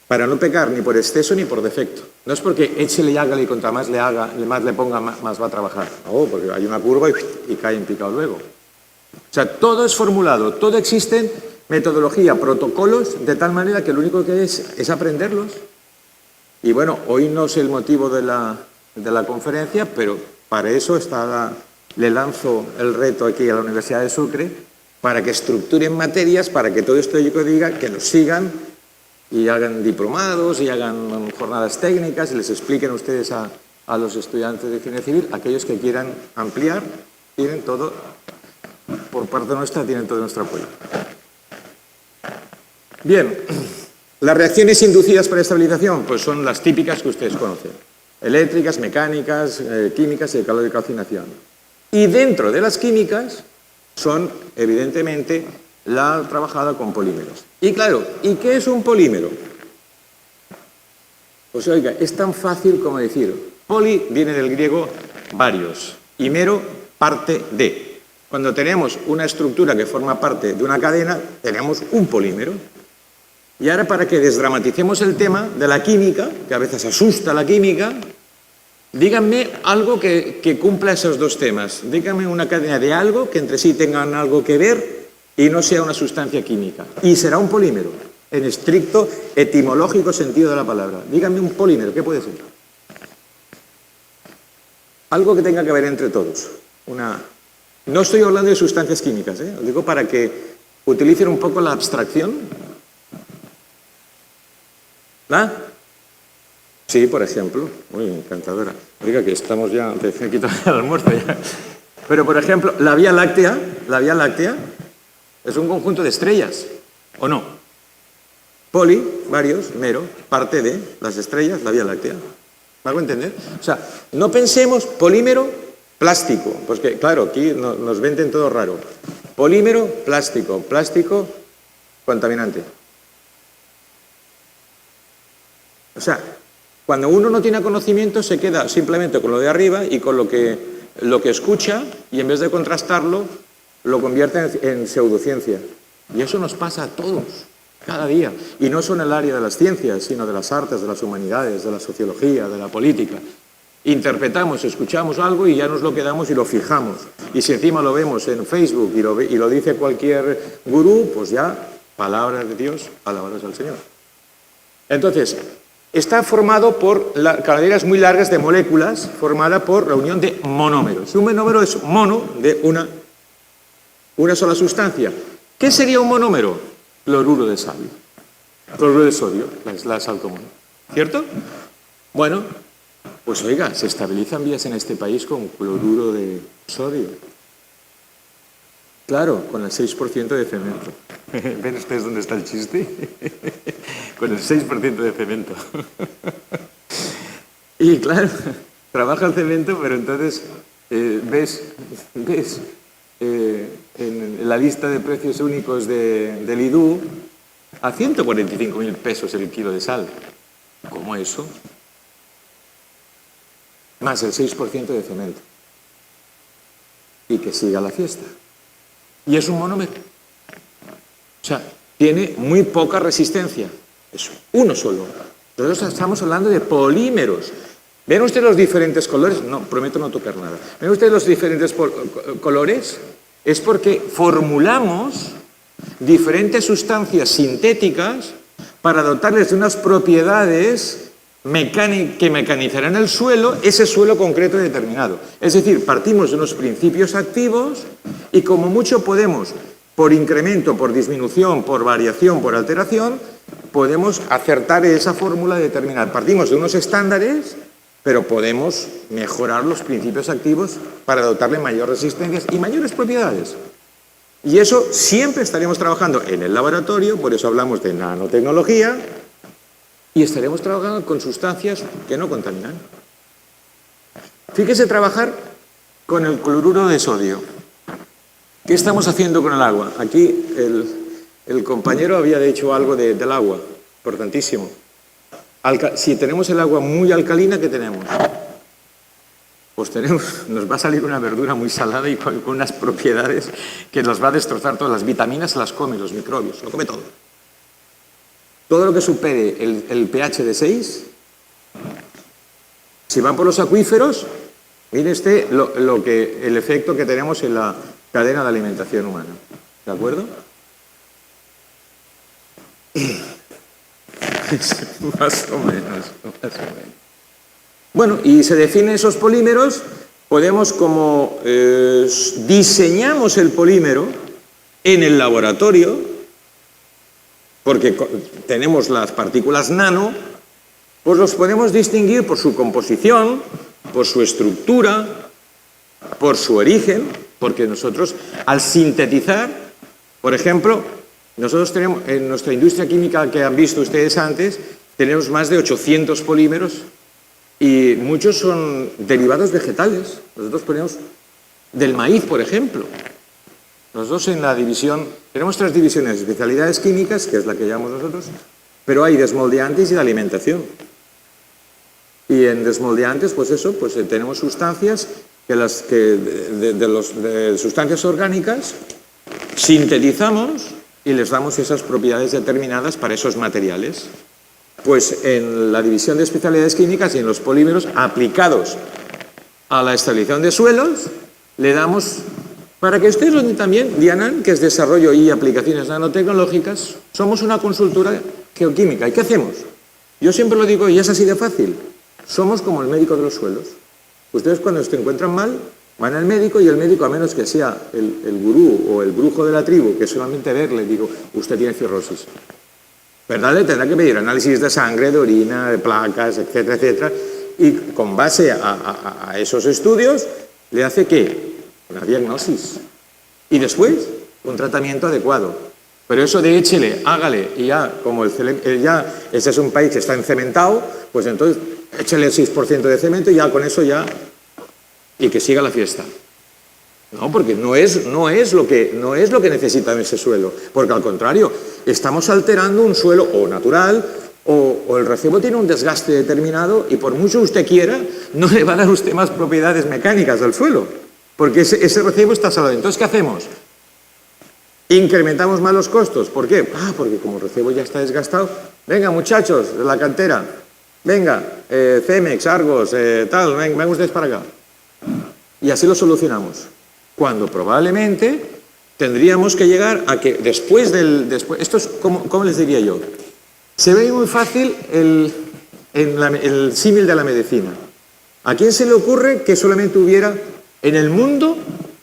para no pecar ni por exceso ni por defecto. No es porque échele y hágale y contra más le haga, más le ponga, más va a trabajar. No, porque hay una curva y cae en picado luego. O sea, todo es formulado, todo existen metodología, protocolos, de tal manera que lo único que es aprenderlos. Y bueno, hoy no es el motivo de la conferencia, pero para eso le lanzo el reto aquí a la Universidad de Sucre, para que estructuren materias, para que todo esto yo diga, que nos sigan y hagan diplomados y hagan jornadas técnicas y les expliquen ustedes a los estudiantes de ingeniería civil, aquellos que quieran ampliar, tienen todo, por parte nuestra, tienen todo nuestro apoyo. Bien, las reacciones inducidas por estabilización, pues son las típicas que ustedes conocen, eléctricas, mecánicas, químicas y de calor y calcinación. Y dentro de las químicas son, evidentemente, la trabajada con polímeros. Y claro, ¿y qué es un polímero? Pues oiga, es tan fácil como decir, poli viene del griego varios, y mero, parte de. Cuando tenemos una estructura que forma parte de una cadena, tenemos un polímero. Y ahora, para que desdramaticemos el tema de la química, que a veces asusta la química, Díganme algo que cumpla esos dos temas. Díganme una cadena de algo que entre sí tengan algo que ver y no sea una sustancia química. Y será un polímero, en estricto etimológico sentido de la palabra. Díganme un polímero, ¿qué puede ser? Algo que tenga que ver entre todos. No estoy hablando de sustancias químicas, ¿eh? Os digo para que utilicen un poco la abstracción. ¿Ah? Sí, por ejemplo. Muy encantadora. Oiga, que estamos ya... Te he quitado el almuerzo ya. Pero, por ejemplo, la Vía Láctea es un conjunto de estrellas, ¿o no? Poli, varios, mero, parte de las estrellas, la Vía Láctea. ¿Me hago entender? O sea, no pensemos polímero, plástico, porque, claro, aquí nos venden todo raro. Polímero, plástico, plástico, contaminante. O sea, cuando uno no tiene conocimiento se queda simplemente con lo de arriba y con lo que escucha y en vez de contrastarlo lo convierte en pseudociencia. Y eso nos pasa a todos, cada día. Y no solo en el área de las ciencias, sino de las artes, de las humanidades, de la sociología, de la política. Interpretamos, escuchamos algo y ya nos lo quedamos y lo fijamos. Y si encima lo vemos en Facebook y lo dice cualquier gurú, pues ya, palabras de Dios, palabras del Señor. Entonces, está formado por cadenas muy largas de moléculas, formada por la unión de monómeros. Un monómero es mono de una sola sustancia. ¿Qué sería un monómero? Cloruro de sal. Cloruro de sodio, la sal común. ¿Cierto? Bueno, pues oiga, se estabilizan vías en este país con cloruro de sodio. Claro, con el 6% de cemento. ¿Ven ustedes dónde está el chiste? Con el 6% de cemento. Y claro, trabaja el cemento, pero entonces ves en la lista de precios únicos del IDU a 145.000 pesos el kilo de sal. ¿Cómo eso? Más el 6% de cemento. Y que siga la fiesta. Y es un monómero. O sea, tiene muy poca resistencia. Es uno solo. Nosotros estamos hablando de polímeros. ¿Ven ustedes los diferentes colores? No, prometo no tocar nada. ¿Ven ustedes los diferentes colores? Es porque formulamos diferentes sustancias sintéticas para dotarles de unas propiedades que mecanizarán el suelo, ese suelo concreto y determinado. Es decir, partimos de unos principios activos y como mucho podemos, por incremento, por disminución, por variación, por alteración, podemos acertar esa fórmula determinada. Partimos de unos estándares, pero podemos mejorar los principios activos para dotarle mayor resistencia y mayores propiedades. Y eso siempre estaremos trabajando en el laboratorio, por eso hablamos de nanotecnología, y estaremos trabajando con sustancias que no contaminan. Fíjese trabajar con el cloruro de sodio. ¿Qué estamos haciendo con el agua? Aquí el compañero había dicho algo del agua, importantísimo. Si tenemos el agua muy alcalina, ¿qué tenemos? Pues nos va a salir una verdura muy salada y con unas propiedades que nos va a destrozar todas. Las vitaminas se las come, los microbios, lo come todo. Todo lo que supere el pH de 6, si van por los acuíferos, mire usted el efecto que tenemos en la cadena de alimentación humana. ¿De acuerdo? Más o menos. Bueno, y se definen esos polímeros, podemos como diseñamos el polímero en el laboratorio, porque tenemos las partículas nano, pues los podemos distinguir por su composición, por su estructura, por su origen, porque nosotros al sintetizar, por ejemplo, nosotros tenemos en nuestra industria química que han visto ustedes antes, tenemos más de 800 polímeros y muchos son derivados vegetales. Nosotros ponemos del maíz, por ejemplo. Nosotros en la división, tenemos 3 divisiones, especialidades químicas, que es la que llamamos nosotros, pero hay desmoldeantes y de alimentación. Y en desmoldeantes, pues eso, pues tenemos sustancias de sustancias orgánicas, sintetizamos y les damos esas propiedades determinadas para esos materiales. Pues en la división de especialidades químicas y en los polímeros aplicados a la estabilización de suelos, le damos, para que ustedes lo entiendan también, DIANAN, que es Desarrollo y Aplicaciones Nanotecnológicas, somos una consultora geoquímica. ¿Y qué hacemos? Yo siempre lo digo y es así de fácil. Somos como el médico de los suelos. Ustedes cuando se encuentran mal, van al médico y el médico, a menos que sea el gurú o el brujo de la tribu, que solamente verle, digo, usted tiene cirrosis. ¿Verdad? Le tendrá que pedir análisis de sangre, de orina, de placas, etcétera, etcétera. Y con base a esos estudios, le hace ¿qué? Una diagnosis. Y después, un tratamiento adecuado. Pero eso de échele, hágale, y ya, como ese es un país que está encementado, pues entonces échele el 6% de cemento y ya con eso ya, y que siga la fiesta. No, porque no es lo que necesita ese suelo, porque al contrario, estamos alterando un suelo o natural, o el racimo tiene un desgaste determinado y por mucho usted quiera, no le va a dar usted más propiedades mecánicas al suelo, porque ese racimo está salado. Entonces, ¿qué hacemos? Incrementamos más los costos. ¿Por qué? Porque como el racimo ya está desgastado, venga muchachos de la cantera, venga, Cemex, Argos, vengan ustedes para acá. Y así lo solucionamos. Cuando probablemente tendríamos que llegar a que después esto es, ¿cómo les diría yo? Se ve muy fácil el símil de la medicina. ¿A quién se le ocurre que solamente hubiera en el mundo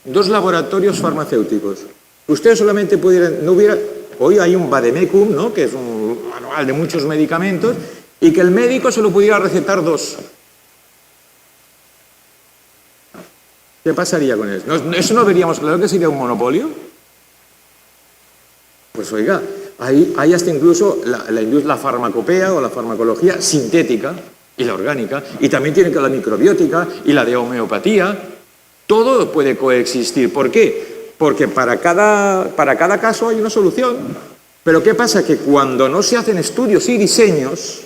2 laboratorios farmacéuticos? Ustedes solamente pudieran, no hubiera, hoy hay un vademecum, ¿no?, que es un manual de muchos medicamentos, y que el médico solo pudiera recetar 2. ¿Qué pasaría con eso? ¿Eso no veríamos claro que sería un monopolio? Pues oiga, hay hasta incluso la farmacopea o la farmacología sintética y la orgánica, y también tiene que la microbiótica y la de homeopatía. Todo puede coexistir. ¿Por qué? Porque para cada caso hay una solución. Pero ¿qué pasa? Que cuando no se hacen estudios y diseños,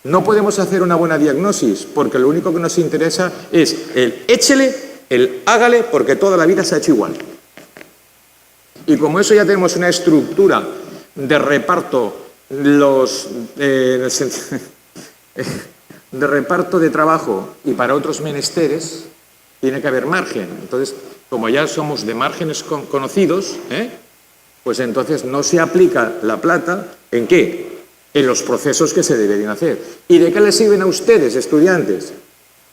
no podemos hacer una buena diagnosis, porque lo único que nos interesa es el échele, el hágale, porque toda la vida se ha hecho igual. Y como eso ya tenemos una estructura de reparto, de reparto de trabajo y para otros menesteres, tiene que haber margen. Entonces, como ya somos de márgenes conocidos, pues entonces no se aplica la plata, ¿en qué? En los procesos que se deberían hacer. ¿Y de qué les sirven a ustedes, estudiantes?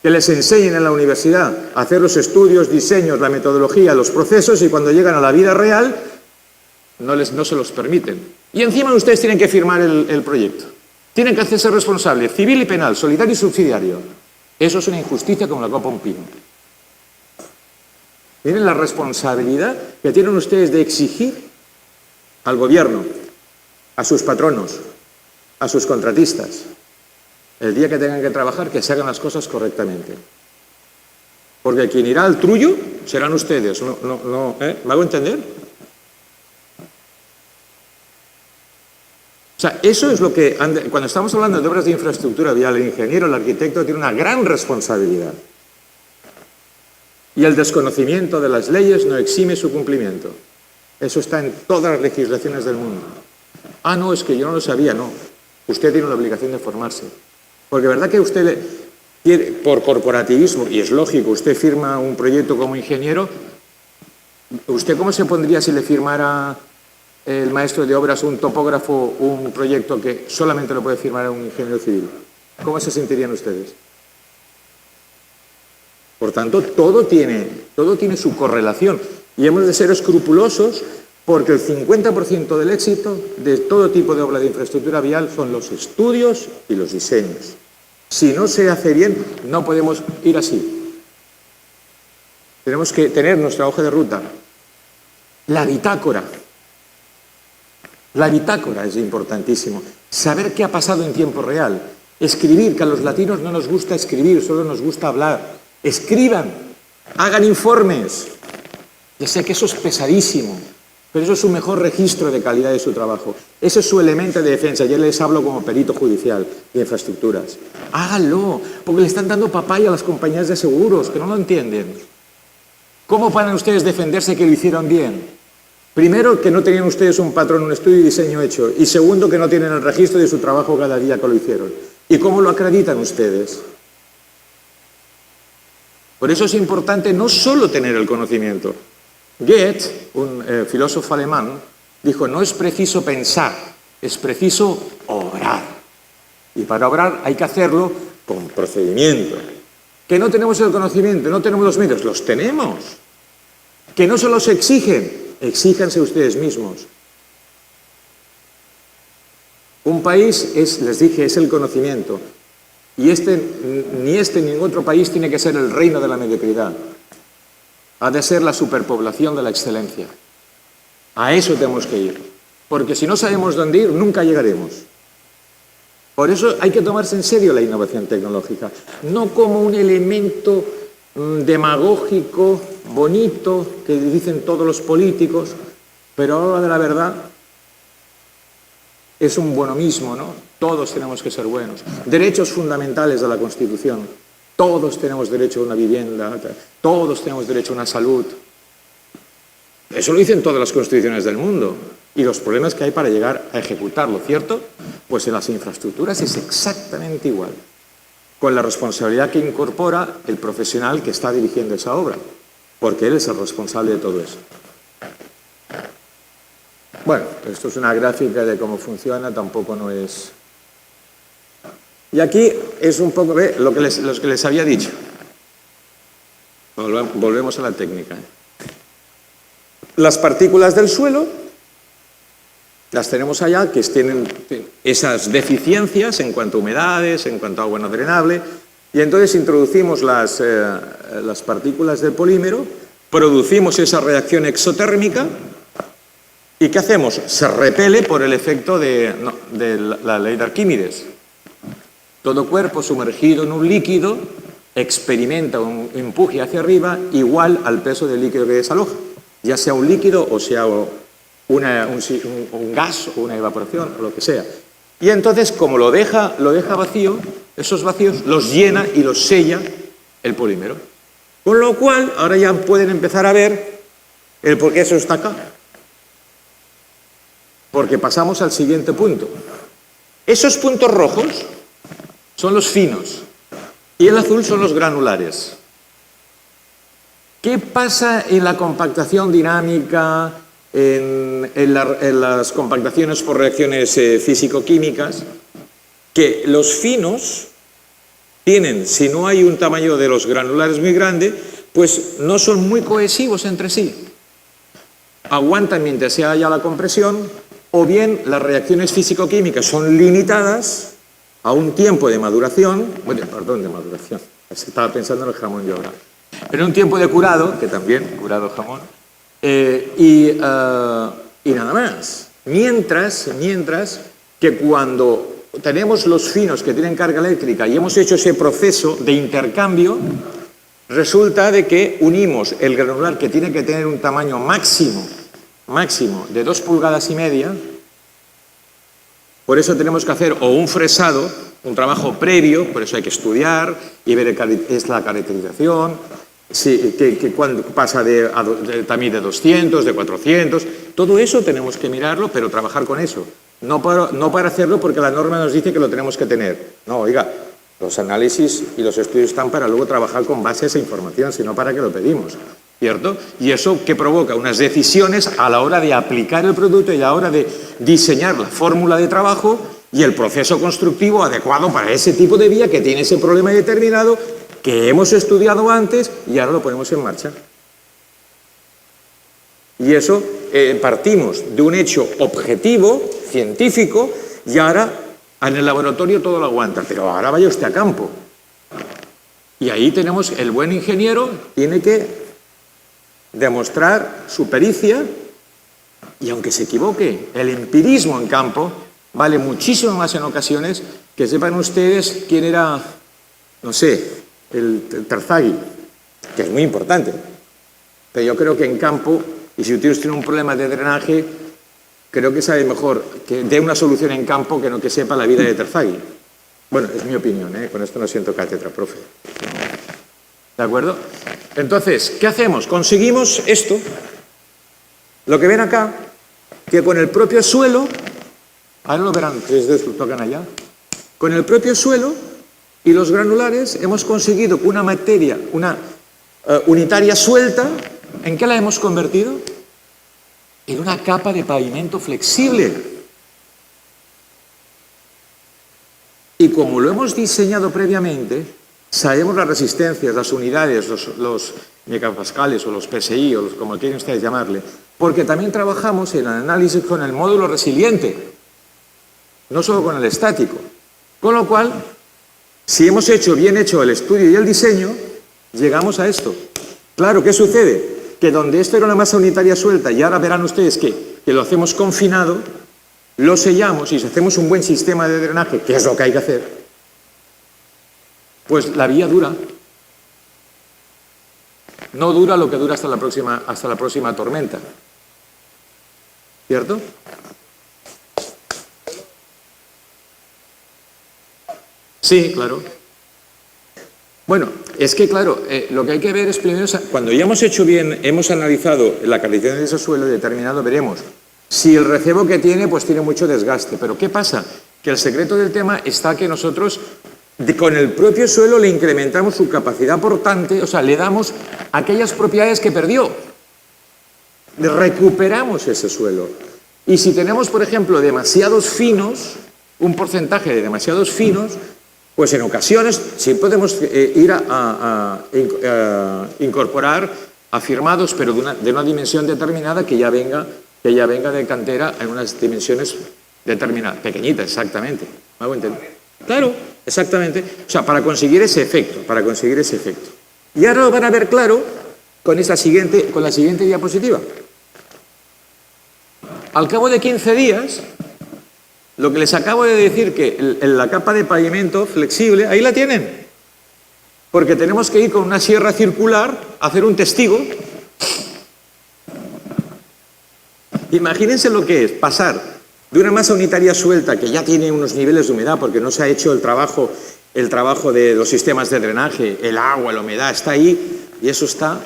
Que les enseñen en la universidad a hacer los estudios, diseños, la metodología, los procesos, y cuando llegan a la vida real no se los permiten. Y encima ustedes tienen que firmar el proyecto. Tienen que hacerse responsables, civil y penal, solidario y subsidiario. Eso es una injusticia como la copa un pino. Miren la responsabilidad que tienen ustedes de exigir al gobierno, a sus patronos, a sus contratistas, el día que tengan que trabajar, que se hagan las cosas correctamente. Porque quien irá al trullo serán ustedes. ¿Me hago entender? O sea, eso es lo que, cuando estamos hablando de obras de infraestructura vial, el ingeniero, el arquitecto tiene una gran responsabilidad. Y el desconocimiento de las leyes no exime su cumplimiento. Eso está en todas las legislaciones del mundo. No, es que yo no lo sabía, no. Usted tiene la obligación de formarse. Porque verdad que usted, por corporativismo, y es lógico, usted firma un proyecto como ingeniero, ¿usted cómo se pondría si le firmara el maestro de obras, un topógrafo, un proyecto que solamente lo puede firmar un ingeniero civil? ¿Cómo se sentirían ustedes? Por tanto, todo tiene su correlación. Y hemos de ser escrupulosos porque el 50% del éxito de todo tipo de obra de infraestructura vial son los estudios y los diseños. Si no se hace bien, no podemos ir así. Tenemos que tener nuestra hoja de ruta. La bitácora. La bitácora es importantísimo. Saber qué ha pasado en tiempo real. Escribir, que a los latinos no nos gusta escribir, solo nos gusta hablar. Escriban, hagan informes. Ya sé que eso es pesadísimo, pero eso es su mejor registro de calidad de su trabajo. Ese es su elemento de defensa. Yo les hablo como perito judicial de infraestructuras. Háganlo, porque le están dando papaya a las compañías de seguros, que no lo entienden. ¿Cómo pueden ustedes defenderse que lo hicieron bien? Primero, que no tenían ustedes un patrón, un estudio y diseño hecho. Y segundo, que no tienen el registro de su trabajo cada día que lo hicieron. ¿Y cómo lo acreditan ustedes? Por eso es importante no solo tener el conocimiento. Goethe, un filósofo alemán, dijo, no es preciso pensar, es preciso obrar. Y para obrar hay que hacerlo con procedimiento. Que no tenemos el conocimiento, no tenemos los medios, los tenemos. Que no se los exigen, exíjanse ustedes mismos. Un país, les dije, es el conocimiento. Y ni ningún otro país tiene que ser el reino de la mediocridad. Ha de ser la superpoblación de la excelencia. A eso tenemos que ir. Porque si no sabemos dónde ir, nunca llegaremos. Por eso hay que tomarse en serio la innovación tecnológica. No como un elemento demagógico, bonito, que dicen todos los políticos, pero a la hora de la verdad es un bueno mismo, ¿no? Todos tenemos que ser buenos. Derechos fundamentales de la Constitución. Todos tenemos derecho a una vivienda, todos tenemos derecho a una salud. Eso lo dicen todas las constituciones del mundo. Y los problemas que hay para llegar a ejecutarlo, ¿cierto? Pues en las infraestructuras es exactamente igual, con la responsabilidad que incorpora el profesional que está dirigiendo esa obra, porque él es el responsable de todo eso. Bueno, esto es una gráfica de cómo funciona, tampoco no es... Y aquí es un poco lo que les había dicho. Volvemos a la técnica. Las partículas del suelo las tenemos allá, que tienen esas deficiencias en cuanto a humedades, en cuanto a agua no drenable, y entonces introducimos las partículas del polímero, producimos esa reacción exotérmica, ¿y qué hacemos? Se repele por el efecto de la ley de Arquímedes. Todo cuerpo sumergido en un líquido experimenta un empuje hacia arriba igual al peso del líquido que desaloja, ya sea un líquido o sea un gas o una evaporación o lo que sea. Y entonces, como lo deja vacío, esos vacíos los llena y los sella el polímero. Con lo cual, ahora ya pueden empezar a ver el por qué eso está acá. Porque pasamos al siguiente punto. Esos puntos rojos son los finos y el azul son los granulares. ¿Qué pasa en la compactación dinámica, en las compactaciones por reacciones físico-químicas? Que los finos tienen, si no hay un tamaño de los granulares muy grande, pues no son muy cohesivos entre sí. Aguantan mientras se haya la compresión, o bien las reacciones físico-químicas son limitadas a un tiempo de maduración, estaba pensando en el jamón yo ahora, pero un tiempo de curado, que también, curado jamón, y nada más. Mientras que cuando tenemos los finos que tienen carga eléctrica y hemos hecho ese proceso de intercambio, resulta de que unimos el granular, que tiene que tener un tamaño máximo de 2,5 pulgadas, por eso tenemos que hacer o un fresado, un trabajo previo, por eso hay que estudiar y ver es la caracterización, cuando pasa también de 200, de 400, todo eso tenemos que mirarlo, pero trabajar con eso. No para hacerlo porque la norma nos dice que lo tenemos que tener. No, oiga, los análisis y los estudios están para luego trabajar con base a esa información, sino para que lo pedimos. ¿Cierto? Y eso que provoca unas decisiones a la hora de aplicar el producto y a la hora de diseñar la fórmula de trabajo y el proceso constructivo adecuado para ese tipo de vía que tiene ese problema determinado que hemos estudiado antes y ahora lo ponemos en marcha. Y eso partimos de un hecho objetivo, científico, y ahora en el laboratorio todo lo aguanta, pero ahora vaya usted a campo. Y ahí tenemos, el buen ingeniero tiene que demostrar su pericia, y aunque se equivoque, el empirismo en campo vale muchísimo más en ocasiones. Que sepan ustedes quién era, no sé, el Terzaghi, que es muy importante, pero yo creo que en campo, y si ustedes tienen un problema de drenaje, creo que sabe mejor que dé una solución en campo que no que sepa la vida de Terzaghi. Bueno, es mi opinión, con esto no siento cátedra, profe. ¿De acuerdo? Entonces, ¿qué hacemos? Conseguimos esto, Lo que ven acá, que con el propio suelo, ahora lo verán, ustedes tocan allá, con el propio suelo y los granulares hemos conseguido que una materia, una unitaria suelta, ¿en qué la hemos convertido? En una capa de pavimento flexible. Y como lo hemos diseñado previamente, sabemos las resistencias, las unidades, los megapascales o los PSI, o como quieren ustedes llamarle, porque también trabajamos en el análisis con el módulo resiliente, no solo con el estático. Con lo cual, si hemos bien hecho el estudio y el diseño, llegamos a esto. Claro, ¿qué sucede? Que donde esto era una masa unitaria suelta y ahora verán ustedes que lo hacemos confinado, lo sellamos y si hacemos un buen sistema de drenaje, que es lo que hay que hacer, pues la vía dura. No dura lo que dura hasta la próxima tormenta. ¿Cierto? Sí, claro. Bueno, es que claro, lo que hay que ver es primero, cuando ya hemos hecho bien, hemos analizado la calificación de ese suelo determinado, veremos si el recebo que tiene, pues tiene mucho desgaste. Pero ¿qué pasa? Que el secreto del tema está que nosotros con el propio suelo le incrementamos su capacidad portante, o sea, le damos aquellas propiedades que perdió. Recuperamos ese suelo. Y si tenemos, por ejemplo, demasiados finos, un porcentaje de demasiados finos, pues en ocasiones sí podemos ir a incorporar afirmados, pero de una dimensión determinada que ya venga de cantera en unas dimensiones determinadas, pequeñitas, exactamente. ¿Me hago entender? Claro, exactamente. O sea, para conseguir ese efecto, Y ahora lo van a ver claro con la siguiente diapositiva. Al cabo de 15 días, lo que les acabo de decir, que la capa de pavimento flexible, ahí la tienen. Porque tenemos que ir con una sierra circular a hacer un testigo. Imagínense lo que es pasar de una masa unitaria suelta que ya tiene unos niveles de humedad porque no se ha hecho el trabajo de los sistemas de drenaje, el agua, la humedad, está ahí y eso está.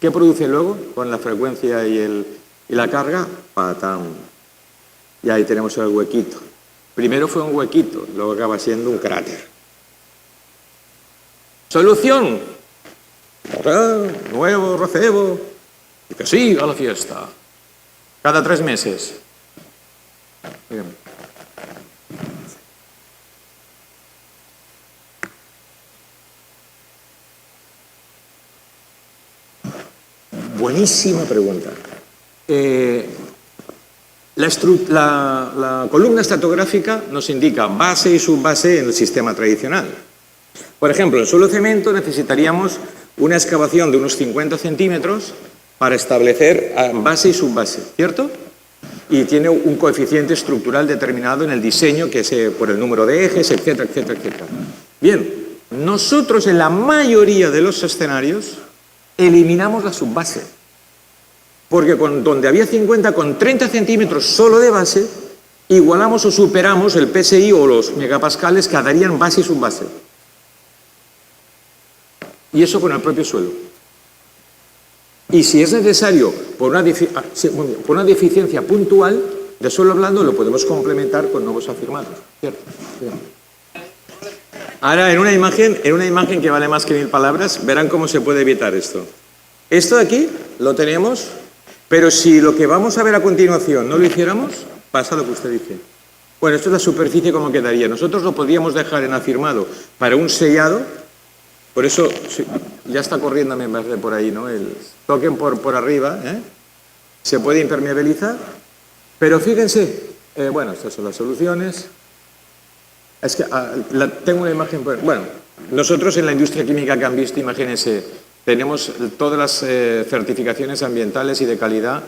¿Qué produce luego con la frecuencia y la carga? ¡Patam! Y ahí tenemos el huequito. Primero fue un huequito, luego acaba siendo un cráter. Solución. Nuevo recebo. Y que siga la fiesta. Cada 3 meses. Bien. Buenísima pregunta. La columna estratigráfica nos indica base y subbase en el sistema tradicional. Por ejemplo, en suelo cemento necesitaríamos una excavación de unos 50 centímetros para establecer base y subbase, ¿cierto? Y tiene un coeficiente estructural determinado en el diseño, que es por el número de ejes, etcétera, etcétera, etcétera. Bien, nosotros en la mayoría de los escenarios eliminamos la subbase. Porque donde había 50 con 30 centímetros solo de base, igualamos o superamos el PSI o los megapascales que darían base y subbase. Y eso con el propio suelo. Y si es necesario, por una deficiencia puntual de suelo blando, lo podemos complementar con nuevos afirmados. ¿Cierto? Bien. Ahora, en una imagen que vale más que 1000 palabras, verán cómo se puede evitar esto. Esto de aquí lo tenemos, pero si lo que vamos a ver a continuación no lo hiciéramos, pasa lo que usted dice. Bueno, esto es la superficie como quedaría. Nosotros lo podríamos dejar en afirmado para un sellado, por eso ya está corriendo por ahí, ¿no? Toquen por arriba, ¿eh? Se puede impermeabilizar, pero fíjense, bueno, estas son las soluciones. Es que tengo una imagen, bueno, nosotros en la industria química que han visto, imagínense, tenemos todas las certificaciones ambientales y de calidad,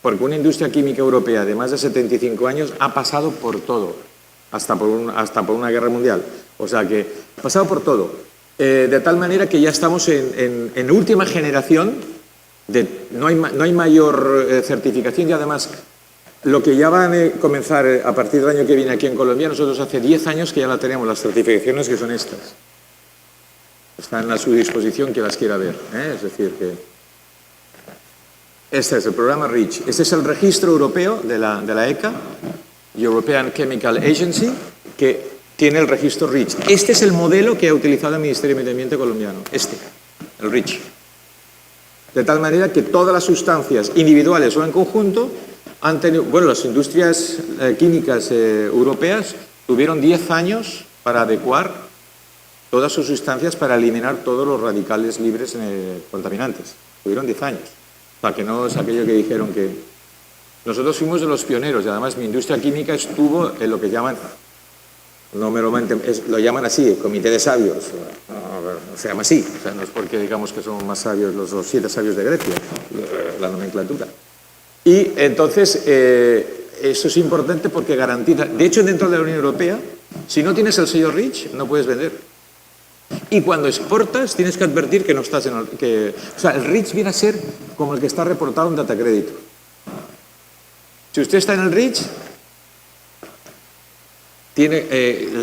porque una industria química europea de más de 75 años ha pasado por todo, hasta por una guerra mundial. O sea que ha pasado por todo. De tal manera que ya estamos en última generación, no hay mayor certificación y además lo que ya van a comenzar a partir del año que viene aquí en Colombia, nosotros hace 10 años que ya la tenemos, las certificaciones que son estas. Están a su disposición quien las quiera ver, ¿eh? Es decir que... Este es el programa REACH. Este es el registro europeo de la ECA, European Chemical Agency, que tiene el registro REACH. Este es el modelo que ha utilizado el Ministerio de Medio Ambiente colombiano. El REACH. De tal manera que todas las sustancias individuales o en conjunto han tenido... Bueno, las industrias químicas europeas tuvieron 10 años para adecuar todas sus sustancias para eliminar todos los radicales libres contaminantes. Tuvieron 10 años. O sea, que no es aquello que dijeron que... Nosotros fuimos de los pioneros y además mi industria química estuvo en lo que llaman... lo llaman así, el comité de sabios. No se llama así, o sea, no es porque digamos que somos más sabios los 7 sabios de Grecia, la nomenclatura. Y entonces, eso es importante porque garantiza... De hecho, dentro de la Unión Europea, si no tienes el sello REACH, no puedes vender. Y cuando exportas, tienes que advertir que no estás en el... o sea, el REACH viene a ser como el que está reportado en Datacrédito. Si usted está en el REACH...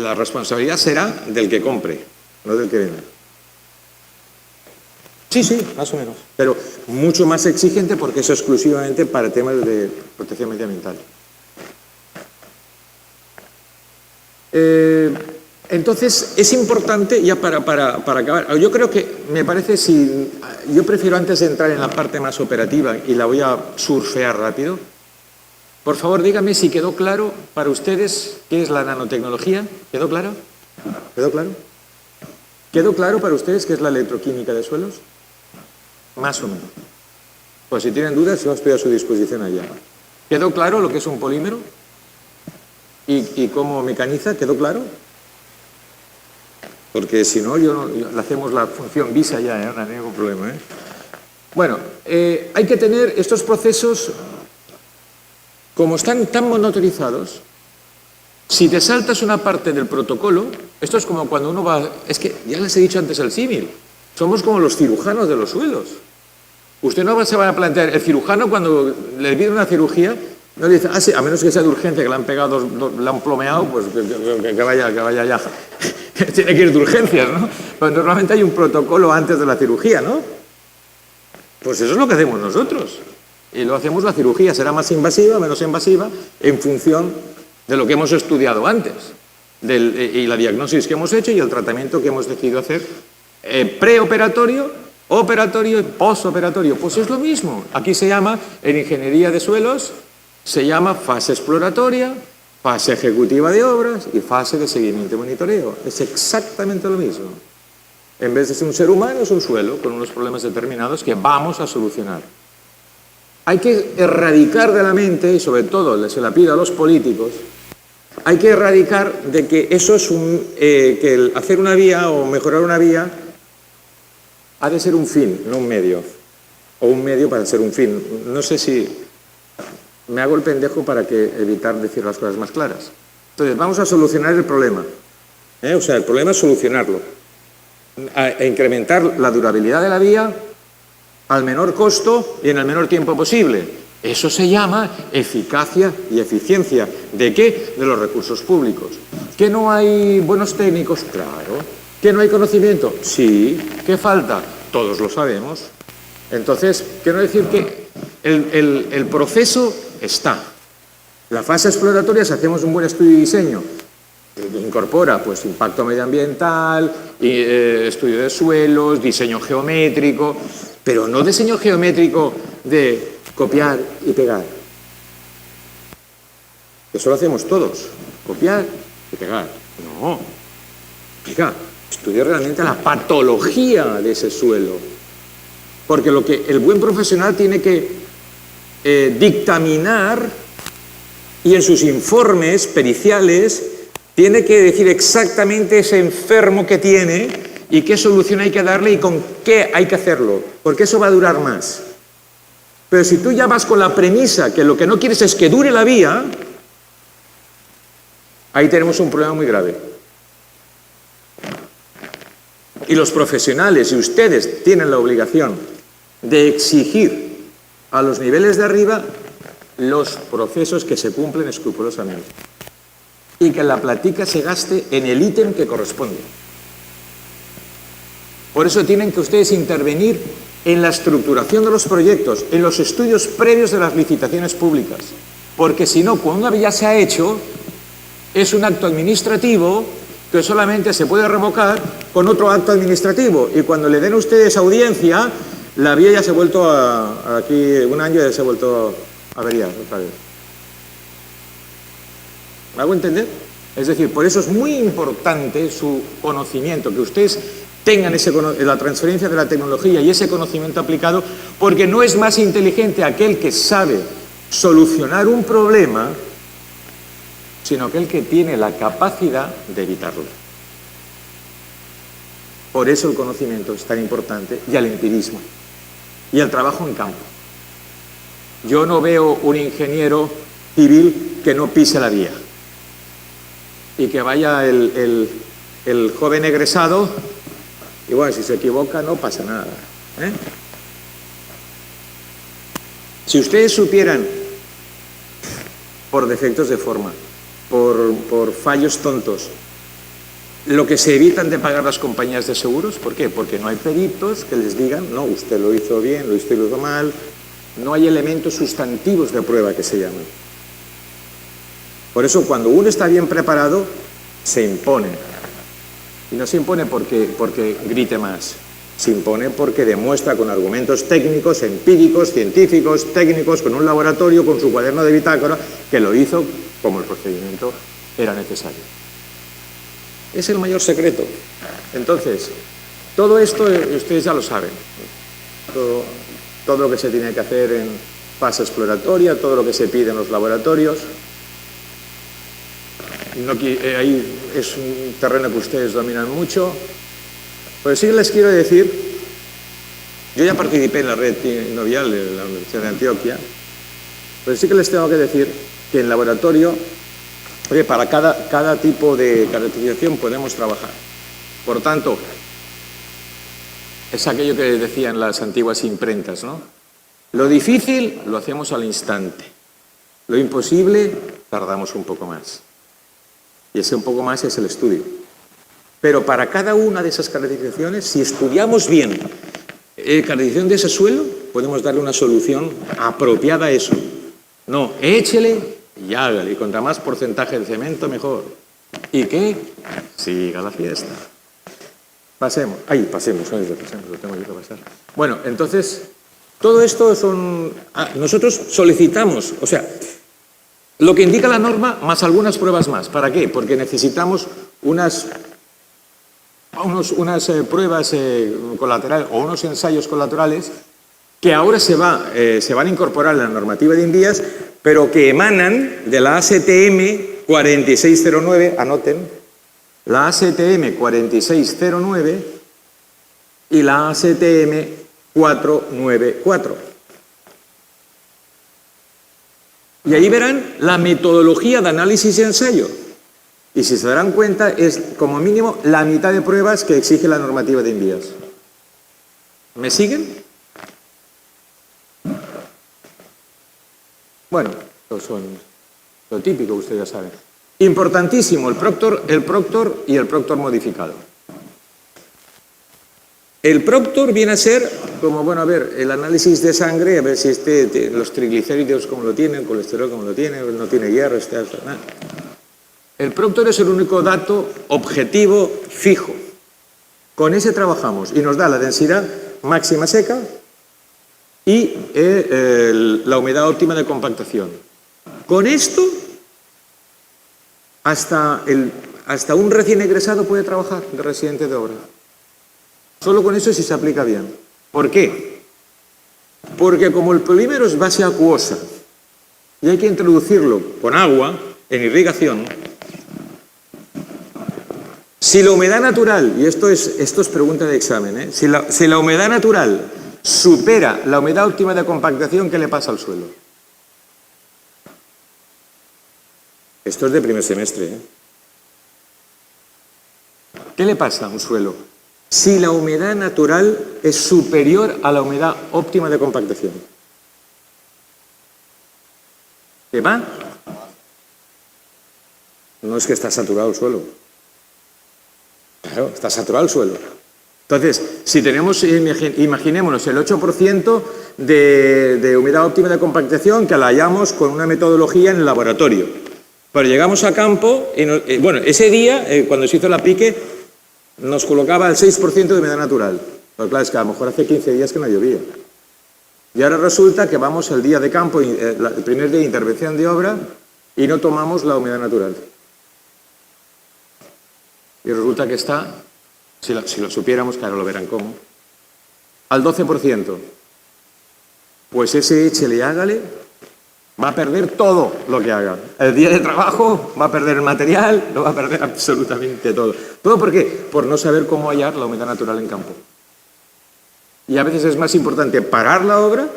la responsabilidad será del que compre, no del que vende. Sí, más o menos. Pero mucho más exigente porque es exclusivamente para temas de protección medioambiental. Entonces, es importante, ya para acabar, yo creo que, me parece, yo prefiero antes de entrar en la parte más operativa y la voy a surfear rápido. Por favor, dígame si quedó claro para ustedes qué es la nanotecnología. ¿Quedó claro? ¿Quedó claro? ¿Quedó claro para ustedes qué es la electroquímica de suelos? Más o menos. Pues si tienen dudas, yo estoy a su disposición allá. ¿Quedó claro lo que es un polímero? ¿Y cómo mecaniza? ¿Quedó claro? Porque si no, le hacemos la función visa ya, no hay ningún problema. Bueno, hay que tener estos procesos... Como están tan monotorizados, si te saltas una parte del protocolo, esto es como cuando uno va... Es que ya les he dicho antes el símil, somos como los cirujanos de los suelos. Usted no se va a plantear, el cirujano cuando le pide una cirugía, no le dice, sí, a menos que sea de urgencia, que le han pegado, le han plomeado, pues que vaya ya. Tiene que ir de urgencias, ¿no? Pero normalmente hay un protocolo antes de la cirugía, ¿no? Pues eso es lo que hacemos nosotros. Y lo hacemos, la cirugía será más invasiva, menos invasiva, en función de lo que hemos estudiado antes, y la diagnosis que hemos hecho y el tratamiento que hemos decidido hacer preoperatorio, operatorio y postoperatorio. Pues es lo mismo. Aquí se llama, en ingeniería de suelos, se llama fase exploratoria, fase ejecutiva de obras y fase de seguimiento y monitoreo. Es exactamente lo mismo. En vez de ser un ser humano, es un suelo con unos problemas determinados que vamos a solucionar. Hay que erradicar de la mente, y sobre todo se la pido a los políticos, hay que erradicar de que eso es que el hacer una vía o mejorar una vía ha de ser un fin, no un medio. O un medio para ser un fin. No sé si me hago el pendejo para evitar decir las cosas más claras. Entonces, vamos a solucionar el problema. O sea, el problema es solucionarlo. A incrementar la durabilidad de la vía al menor costo y en el menor tiempo posible. Eso se llama eficacia y eficiencia. ¿De qué? De los recursos públicos. ¿Que no hay buenos técnicos? Claro. ¿Que no hay conocimiento? Sí. ¿Qué falta? Todos lo sabemos. Entonces, quiero decir que el proceso está. La fase exploratoria, si hacemos un buen estudio y diseño, incorpora pues impacto medioambiental, estudio de suelos, diseño geométrico, pero no diseño geométrico de copiar y pegar. Eso lo hacemos todos, copiar y pegar. No, oiga, estudia realmente la patología de ese suelo, porque lo que el buen profesional tiene que dictaminar y en sus informes periciales tiene que decir exactamente ese enfermo que tiene y qué solución hay que darle y con qué hay que hacerlo, porque eso va a durar más. Pero si tú ya vas con la premisa que lo que no quieres es que dure la vía, ahí tenemos un problema muy grave. Y los profesionales y ustedes tienen la obligación de exigir a los niveles de arriba los procesos que se cumplen escrupulosamente y que la platica se gaste en el ítem que corresponde. Por eso tienen que ustedes intervenir en la estructuración de los proyectos, en los estudios previos de las licitaciones públicas. Porque si no, cuando una vía se ha hecho, es un acto administrativo que solamente se puede revocar con otro acto administrativo. Y cuando le den a ustedes audiencia, la vía ya se ha vuelto aquí un año ya se ha vuelto a averiar otra vez. ¿Me hago entender? Es decir, por eso es muy importante su conocimiento, que ustedes tengan la transferencia de la tecnología y ese conocimiento aplicado, porque no es más inteligente aquel que sabe solucionar un problema, sino aquel que tiene la capacidad de evitarlo. Por eso el conocimiento es tan importante, y el empirismo, y el trabajo en campo. Yo no veo un ingeniero civil que no pise la vía, y que vaya el joven egresado, y bueno, si se equivoca no pasa nada, ¿eh? Si ustedes supieran, por defectos de forma, por fallos tontos, lo que se evitan de pagar las compañías de seguros, ¿por qué? Porque no hay peritos que les digan, no, usted lo hizo bien, usted lo hizo mal, no hay elementos sustantivos de prueba que se llaman. Por eso, cuando uno está bien preparado, se impone. Y no se impone porque grite más. Se impone porque demuestra con argumentos técnicos, empíricos, científicos, técnicos, con un laboratorio, con su cuaderno de bitácora, que lo hizo como el procedimiento era necesario. Es el mayor secreto. Entonces, todo esto ustedes ya lo saben. Todo lo que se tiene que hacer en fase exploratoria, todo lo que se pide en los laboratorios. Ahí es un terreno que ustedes dominan mucho. Pues sí les quiero decir, yo ya participé en la red novial de la Universidad de Antioquia, pero sí que les tengo que decir que en laboratorio, oye, para cada tipo de caracterización podemos trabajar. Por tanto, es aquello que decían las antiguas imprentas, ¿no? Lo difícil lo hacemos al instante, lo imposible tardamos un poco más. Y ese un poco más es el estudio. Pero para cada una de esas caracterizaciones, si estudiamos bien caracterización de ese suelo, podemos darle una solución apropiada a eso. No, échele y hágale. Y contra más porcentaje de cemento, mejor. ¿Y qué? Siga la fiesta. Pasemos. Pasemos, lo tengo yo que pasar. Bueno, entonces, todo esto son... nosotros solicitamos, o sea... Lo que indica la norma, más algunas pruebas más. ¿Para qué? Porque necesitamos unas pruebas colaterales o unos ensayos colaterales que ahora se van a incorporar en la normativa de INVIAS, pero que emanan de la ASTM 4609, anoten, la ASTM 4609 y la ASTM 494. Y ahí verán la metodología de análisis y ensayo. Y si se darán cuenta, es como mínimo la mitad de pruebas que exige la normativa de INVIAS. ¿Me siguen? Bueno, estos son lo típico, ustedes ya saben. Importantísimo, el Proctor y el Proctor modificado. El Proctor viene a ser como, bueno, a ver, el análisis de sangre, a ver si los triglicéridos como lo tiene, el colesterol como lo tiene, no tiene hierro, nada. El Proctor es el único dato objetivo fijo. Con ese trabajamos y nos da la densidad máxima seca y la humedad óptima de compactación. Con esto, hasta un recién egresado puede trabajar de residente de obra. Solo con eso sí se aplica bien. ¿Por qué? Porque como el polímero es base acuosa y hay que introducirlo con agua en irrigación, si la humedad natural, y esto es pregunta de examen, si la humedad natural supera la humedad óptima de compactación, ¿qué le pasa al suelo? Esto es de primer semestre. ¿Qué le pasa a un suelo si la humedad natural es superior a la humedad óptima de compactación? ¿Qué va? No es que está saturado el suelo. Claro, está saturado el suelo. Entonces, si tenemos, imaginémonos, el 8% de humedad óptima de compactación que la hallamos con una metodología en el laboratorio. Pero llegamos a campo, y bueno, ese día, cuando se hizo la pique, nos colocaba el 6% de humedad natural. Pero claro, es que a lo mejor hace 15 días que no llovía. Y ahora resulta que vamos el día de campo, el primer día de intervención de obra, y no tomamos la humedad natural. Y resulta que está, si lo supiéramos, que ahora lo verán cómo, al 12%. Pues ese échele y hágale va a perder todo lo que haga. El día de trabajo va a perder el material, lo va a perder absolutamente todo. ¿Todo por qué? Por no saber cómo hallar la humedad natural en campo. Y a veces es más importante parar la obra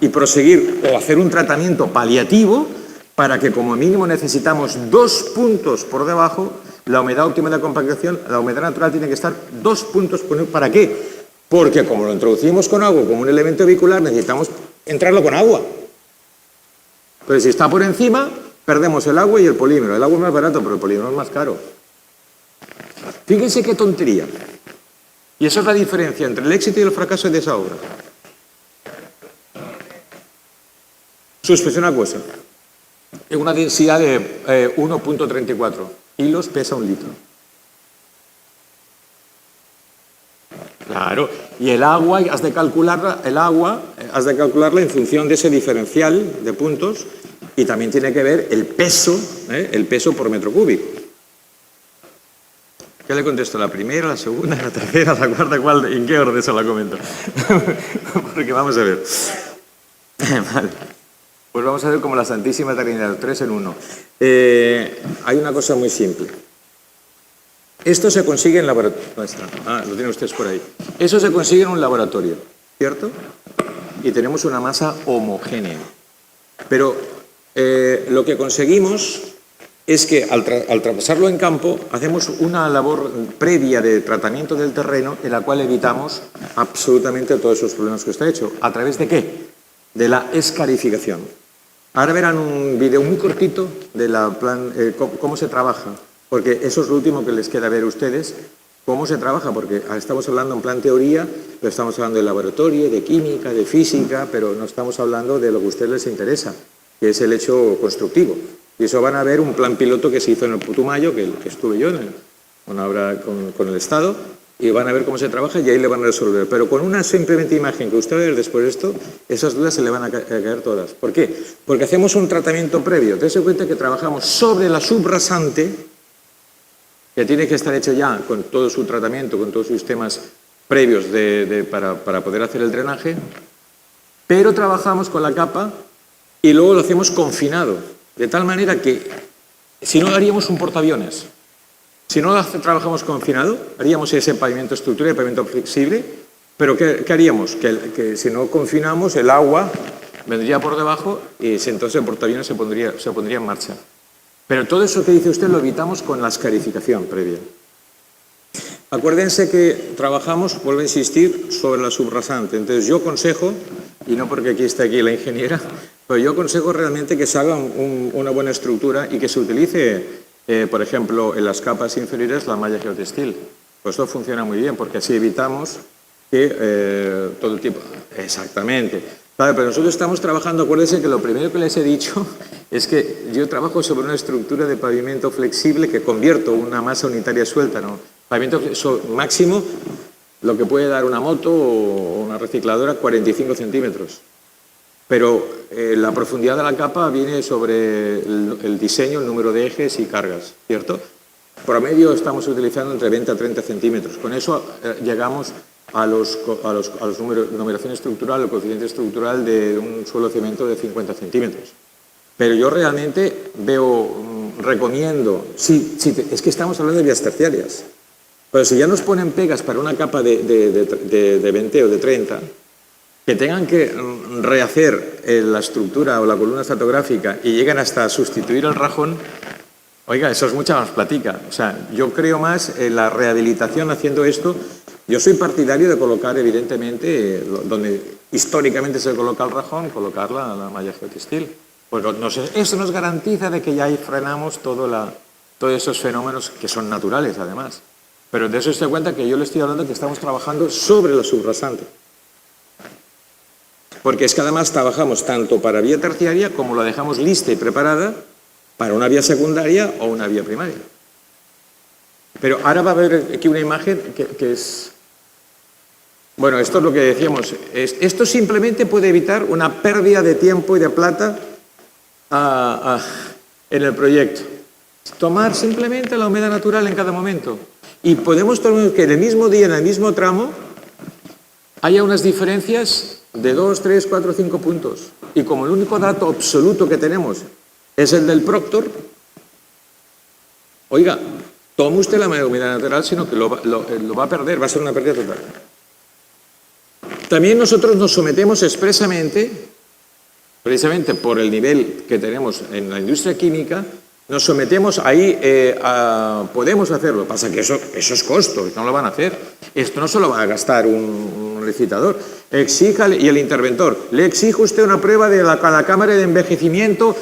y proseguir o hacer un tratamiento paliativo para que como mínimo necesitamos 2 puntos por debajo, la humedad óptima de la compactación, la humedad natural tiene que estar 2 puntos por debajo. ¿Para qué? Porque como lo introducimos con agua como un elemento vehicular, necesitamos entrarlo con agua. Pero si está por encima, perdemos el agua y el polímero. El agua es más barato, pero el polímero es más caro. Fíjense qué tontería. Y esa es la diferencia entre el éxito y el fracaso de esa obra. Suspensión acuosa. En una densidad de 1.34 hilos pesa 1 litro. Claro, y el agua has de calcularla en función de ese diferencial de puntos y también tiene que ver el peso por metro cúbico. ¿Qué le contesto? ¿La primera, la segunda, la tercera, la cuarta? ¿Cuál? ¿En qué orden se la comento? Porque vamos a ver. Vale. Pues vamos a ver como la Santísima Trinidad, 3 en 1. Hay una cosa muy simple. Esto se consigue en laboratorio. ¿Dónde está? Ah, lo tienen ustedes por ahí. Eso se consigue en un laboratorio, ¿cierto? Y tenemos una masa homogénea. Pero lo que conseguimos es que al traspasarlo en campo hacemos una labor previa de tratamiento del terreno en la cual evitamos absolutamente todos esos problemas que usted ha hecho. ¿A través de qué? De la escarificación. Ahora verán un vídeo muy cortito de cómo se trabaja, porque eso es lo último que les queda ver a ustedes, cómo se trabaja, porque estamos hablando en plan teoría, pero estamos hablando de laboratorio, de química, de física, pero no estamos hablando de lo que a ustedes les interesa, que es el hecho constructivo. Y eso van a ver un plan piloto que se hizo en el Putumayo, que estuve yo en una obra con el Estado, y van a ver cómo se trabaja y ahí le van a resolver. Pero con una simplemente imagen que usted va a ver después de esto, esas dudas se le van a caer todas. ¿Por qué? Porque hacemos un tratamiento previo. Tense cuenta que trabajamos sobre la subrasante, que tiene que estar hecho ya con todo su tratamiento, con todos sus sistemas previos para poder hacer el drenaje, pero trabajamos con la capa y luego lo hacemos confinado, de tal manera que si no haríamos un portaaviones. Si no trabajamos confinado, haríamos ese pavimento estructura y pavimento flexible, pero ¿qué haríamos? Que si no confinamos, el agua vendría por debajo y entonces el portaaviones se pondría en marcha. Pero todo eso que dice usted lo evitamos con la escarificación previa. Acuérdense que trabajamos, vuelvo a insistir, sobre la subrasante. Entonces yo aconsejo, y no porque aquí esté la ingeniera, pero yo aconsejo realmente que se haga una buena estructura y que se utilice, por ejemplo, en las capas inferiores la malla geotextil. Pues esto funciona muy bien porque así evitamos que todo el tiempo... Exactamente. Claro, pero nosotros estamos trabajando, acuérdense que lo primero que les he dicho es que yo trabajo sobre una estructura de pavimento flexible que convierto una masa unitaria suelta, ¿no? Pavimento máximo, lo que puede dar una moto o una recicladora, 45 centímetros. Pero la profundidad de la capa viene sobre el diseño, el número de ejes y cargas, ¿cierto? Promedio estamos utilizando entre 20 a 30 centímetros. Con eso llegamos a los numeración estructural, el coeficiente estructural de un suelo de cemento de 50 centímetros. Pero yo realmente recomiendo, es que estamos hablando de vías terciarias, pero si ya nos ponen pegas para una capa de 20 o de 30, que tengan que rehacer la estructura o la columna estratigráfica y llegan hasta sustituir el rajón, oiga, eso es mucha más platica. O sea, yo creo más en la rehabilitación haciendo esto. Yo soy partidario de colocar, evidentemente, donde históricamente se coloca el rajón, colocar la malla geotextil. Pues eso nos garantiza de que ya ahí frenamos todos esos fenómenos que son naturales, además. Pero de eso se da cuenta que yo le estoy hablando que estamos trabajando sobre la subrasante. Porque es que además trabajamos tanto para vía terciaria como la dejamos lista y preparada para una vía secundaria o una vía primaria. Pero ahora va a haber aquí una imagen que es... Bueno, esto es lo que decíamos. Esto simplemente puede evitar una pérdida de tiempo y de plata en el proyecto. Tomar simplemente la humedad natural en cada momento. Y podemos tomar que en el mismo día, en el mismo tramo, haya unas diferencias de 2, 3, 4, 5 puntos. Y como el único dato absoluto que tenemos es el del Proctor, oiga, tome usted la humedad natural, sino que lo va a perder, va a ser una pérdida total. También nosotros nos sometemos expresamente, precisamente por el nivel que tenemos en la industria química, nos sometemos ahí, podemos hacerlo. Lo que pasa es que eso es costo, no lo van a hacer. Esto no se lo va a gastar un licitador. Exíjale, y el interventor, le exige usted una prueba de la cámara de envejecimiento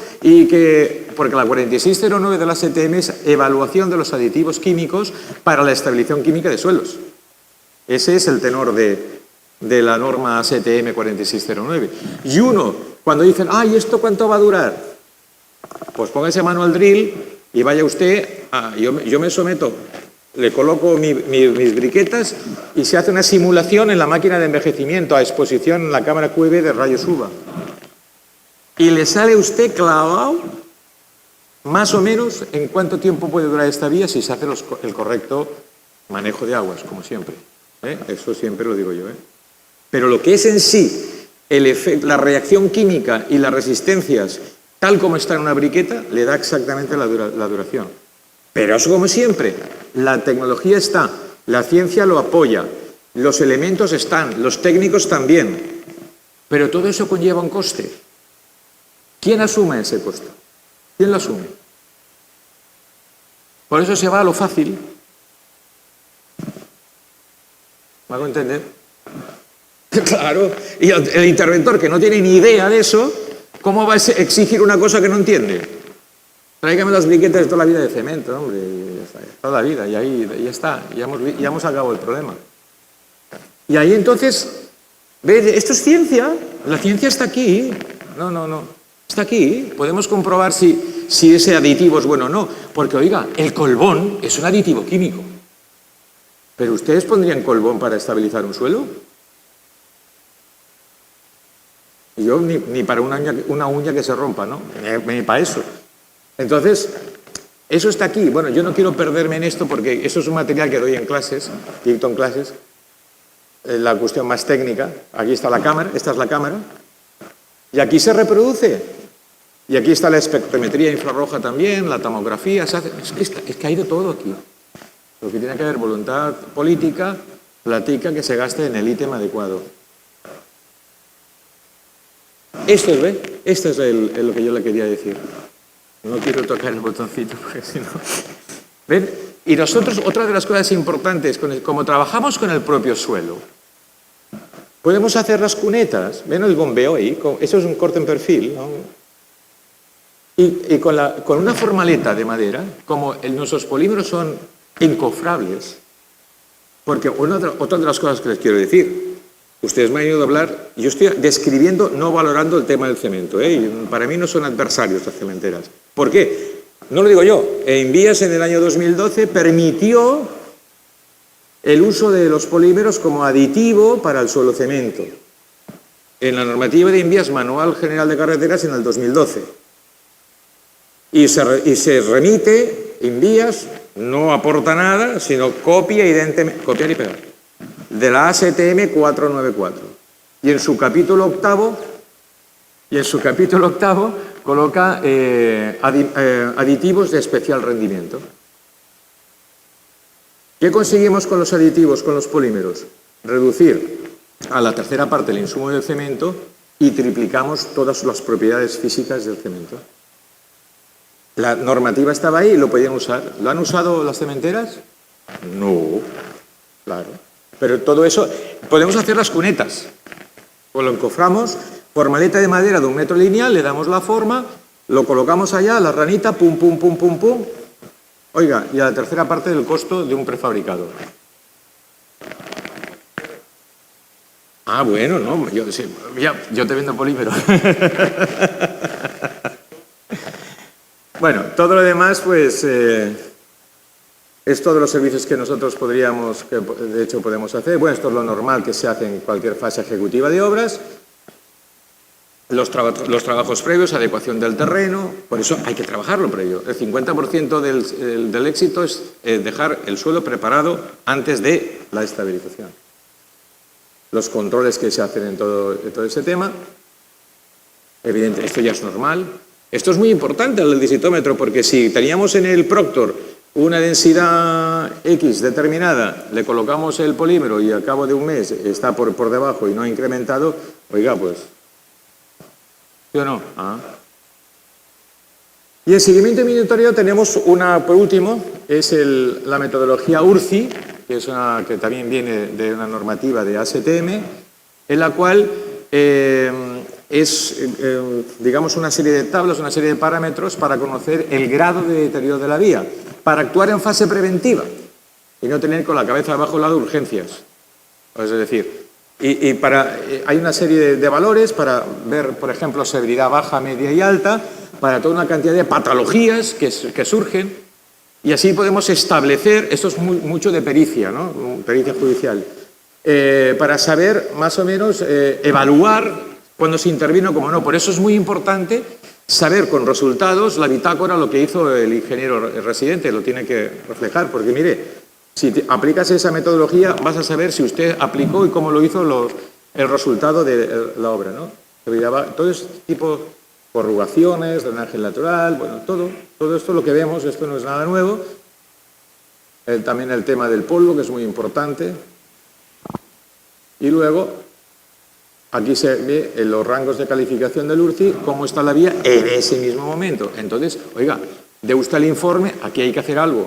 porque la 4609 de la STM es evaluación de los aditivos químicos para la estabilización química de suelos. Ese es el tenor de la norma STM 4609. Y uno, cuando dicen, ¿y esto cuánto va a durar? Pues póngase mano al drill y vaya usted, yo me someto, le coloco mis briquetas y se hace una simulación en la máquina de envejecimiento a exposición en la cámara QEV de rayos UVA. Y le sale usted clavado más o menos en cuánto tiempo puede durar esta vía si se hace el correcto manejo de aguas, como siempre. Eso siempre lo digo yo. Pero lo que es en sí la reacción química y las resistencias tal como está en una briqueta, le da exactamente la duración. Pero eso como siempre, la tecnología está, la ciencia lo apoya, los elementos están, los técnicos también. Pero todo eso conlleva un coste. ¿Quién asume ese coste? ¿Quién lo asume? Por eso se va a lo fácil. ¿Me hago entender? Claro, y el interventor que no tiene ni idea de eso, ¿cómo va a exigir una cosa que no entiende? Tráigame las briquetas de toda la vida de cemento, hombre, toda la vida, y ahí ya está, ya hemos acabado el problema. Y ahí entonces, ¿ve? Esto es ciencia, la ciencia está aquí, no, está aquí, podemos comprobar si ese aditivo es bueno o no, porque oiga, el colbón es un aditivo químico, pero ¿ustedes pondrían colbón para estabilizar un suelo? Yo ni para una uña que se rompa, ¿no? Ni para eso. Entonces, eso está aquí. Bueno, yo no quiero perderme en esto porque eso es un material que doy en clases, dicto en clases, la cuestión más técnica. Aquí está la cámara, esta es la cámara, y aquí se reproduce. Y aquí está la espectrometría infrarroja también, la tomografía, es que hay de todo aquí. Lo que tiene que haber voluntad política, platica que se gaste en el ítem adecuado. Esto es lo que yo le quería decir. No quiero tocar el botoncito porque si no... ¿Ven? Y nosotros, otra de las cosas importantes, como trabajamos con el propio suelo, podemos hacer las cunetas. ¿Ven el bombeo ahí? Eso es un corte en perfil, ¿no? Y con una formaleta de madera, como nuestros polímeros son encofrables, porque otra de las cosas que les quiero decir, ustedes me han ido a hablar, yo estoy describiendo, no valorando el tema del cemento, y para mí no son adversarios las cementeras. ¿Por qué? No lo digo yo. Invías en el año 2012 permitió el uso de los polímeros como aditivo para el suelo cemento. En la normativa de Invías Manual General de Carreteras en el 2012. Y se remite, Invías, no aporta nada, sino copia copiar y pegar, de la ASTM 494. Y en su capítulo octavo coloca aditivos de especial rendimiento. ¿Qué conseguimos con los aditivos, con los polímeros? Reducir a la tercera parte el insumo del cemento y triplicamos todas las propiedades físicas del cemento. La normativa estaba ahí y lo podían usar. ¿Lo han usado las cementeras? No, claro. Pero todo eso, podemos hacer las cunetas. Pues lo encoframos, formaleta de madera de 1 metro lineal, le damos la forma, lo colocamos allá, la ranita, pum, pum, pum, pum, pum, Oiga, y a la tercera parte del costo de un prefabricado. Ah, bueno, no, yo te vendo polímero. Bueno, todo lo demás, pues, es todos los servicios que nosotros podríamos, que de hecho podemos hacer. Bueno, esto es lo normal que se hace en cualquier fase ejecutiva de obras. Los trabajos previos, adecuación del terreno, por eso hay que trabajarlo previo. El 50% del éxito es dejar el suelo preparado antes de la estabilización. Los controles que se hacen en todo ese tema, evidentemente, esto ya es normal. Esto es muy importante, el densitómetro, porque si teníamos en el Proctor una densidad X determinada, le colocamos el polímero y al cabo de un mes está por debajo y no ha incrementado, oiga, pues, ¿sí o no? Ah. Y en seguimiento y monitoreo tenemos por último, es la metodología URCI, que es que también viene de una normativa de ASTM, en la cual es, digamos, una serie de tablas, una serie de parámetros para conocer el grado de deterioro de la vía, para actuar en fase preventiva y no tener con la cabeza abajo el lado de urgencias. Es decir, hay una serie de valores para ver, por ejemplo, severidad baja, media y alta, para toda una cantidad de patologías que surgen, y así podemos establecer, esto es mucho de pericia, ¿no? Pericia judicial, para saber más o menos evaluar cuando se intervino o cómo no. Por eso es muy importante saber con resultados la bitácora, lo que hizo el ingeniero residente, lo tiene que reflejar, porque mire, si aplicas esa metodología vas a saber si usted aplicó y cómo lo hizo el resultado de la obra, ¿no? Todo este tipo de corrugaciones, drenaje natural, bueno, todo esto lo que vemos, esto no es nada nuevo. También el tema del polvo, que es muy importante. Y luego, aquí se ve en los rangos de calificación del URCI cómo está la vía en ese mismo momento. Entonces, oiga, dé usted el informe, aquí hay que hacer algo.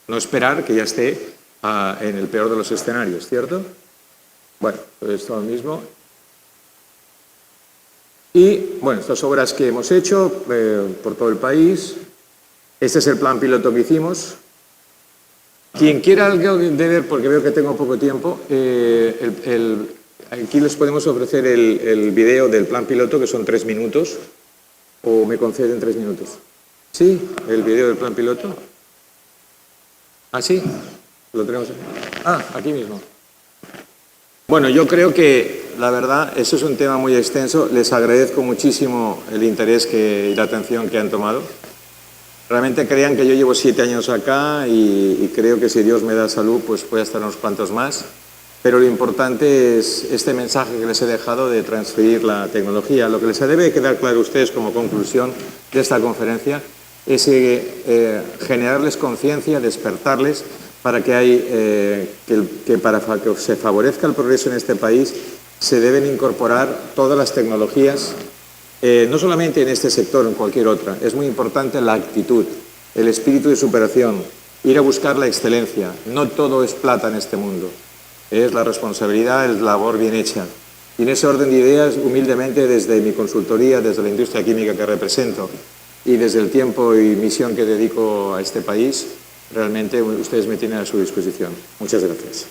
No esperar que ya esté en el peor de los escenarios, ¿cierto? Bueno, pues esto mismo. Y, bueno, estas obras que hemos hecho por todo el país. Este es el plan piloto que hicimos. Quien quiera algo de ver, porque veo que tengo poco tiempo, aquí les podemos ofrecer el video del plan piloto, que son 3 minutos, o me conceden 3 minutos. ¿Sí? ¿El video del plan piloto? ¿Ah, sí? ¿Lo tenemos? Ah, aquí mismo. Bueno, yo creo que, la verdad, eso es un tema muy extenso. Les agradezco muchísimo el interés y la atención que han tomado. Realmente crean que yo llevo 7 años acá y creo que si Dios me da salud, pues puede estar unos cuantos más. Pero lo importante es este mensaje que les he dejado de transferir la tecnología. Lo que les debe quedar claro a ustedes como conclusión de esta conferencia es generarles conciencia, despertarles para que para que se favorezca el progreso en este país se deben incorporar todas las tecnologías, no solamente en este sector, en cualquier otra. Es muy importante la actitud, el espíritu de superación, ir a buscar la excelencia. No todo es plata en este mundo. Es la responsabilidad, es labor bien hecha. Y en ese orden de ideas, humildemente, desde mi consultoría, desde la industria química que represento y desde el tiempo y misión que dedico a este país, realmente ustedes me tienen a su disposición. Muchas gracias.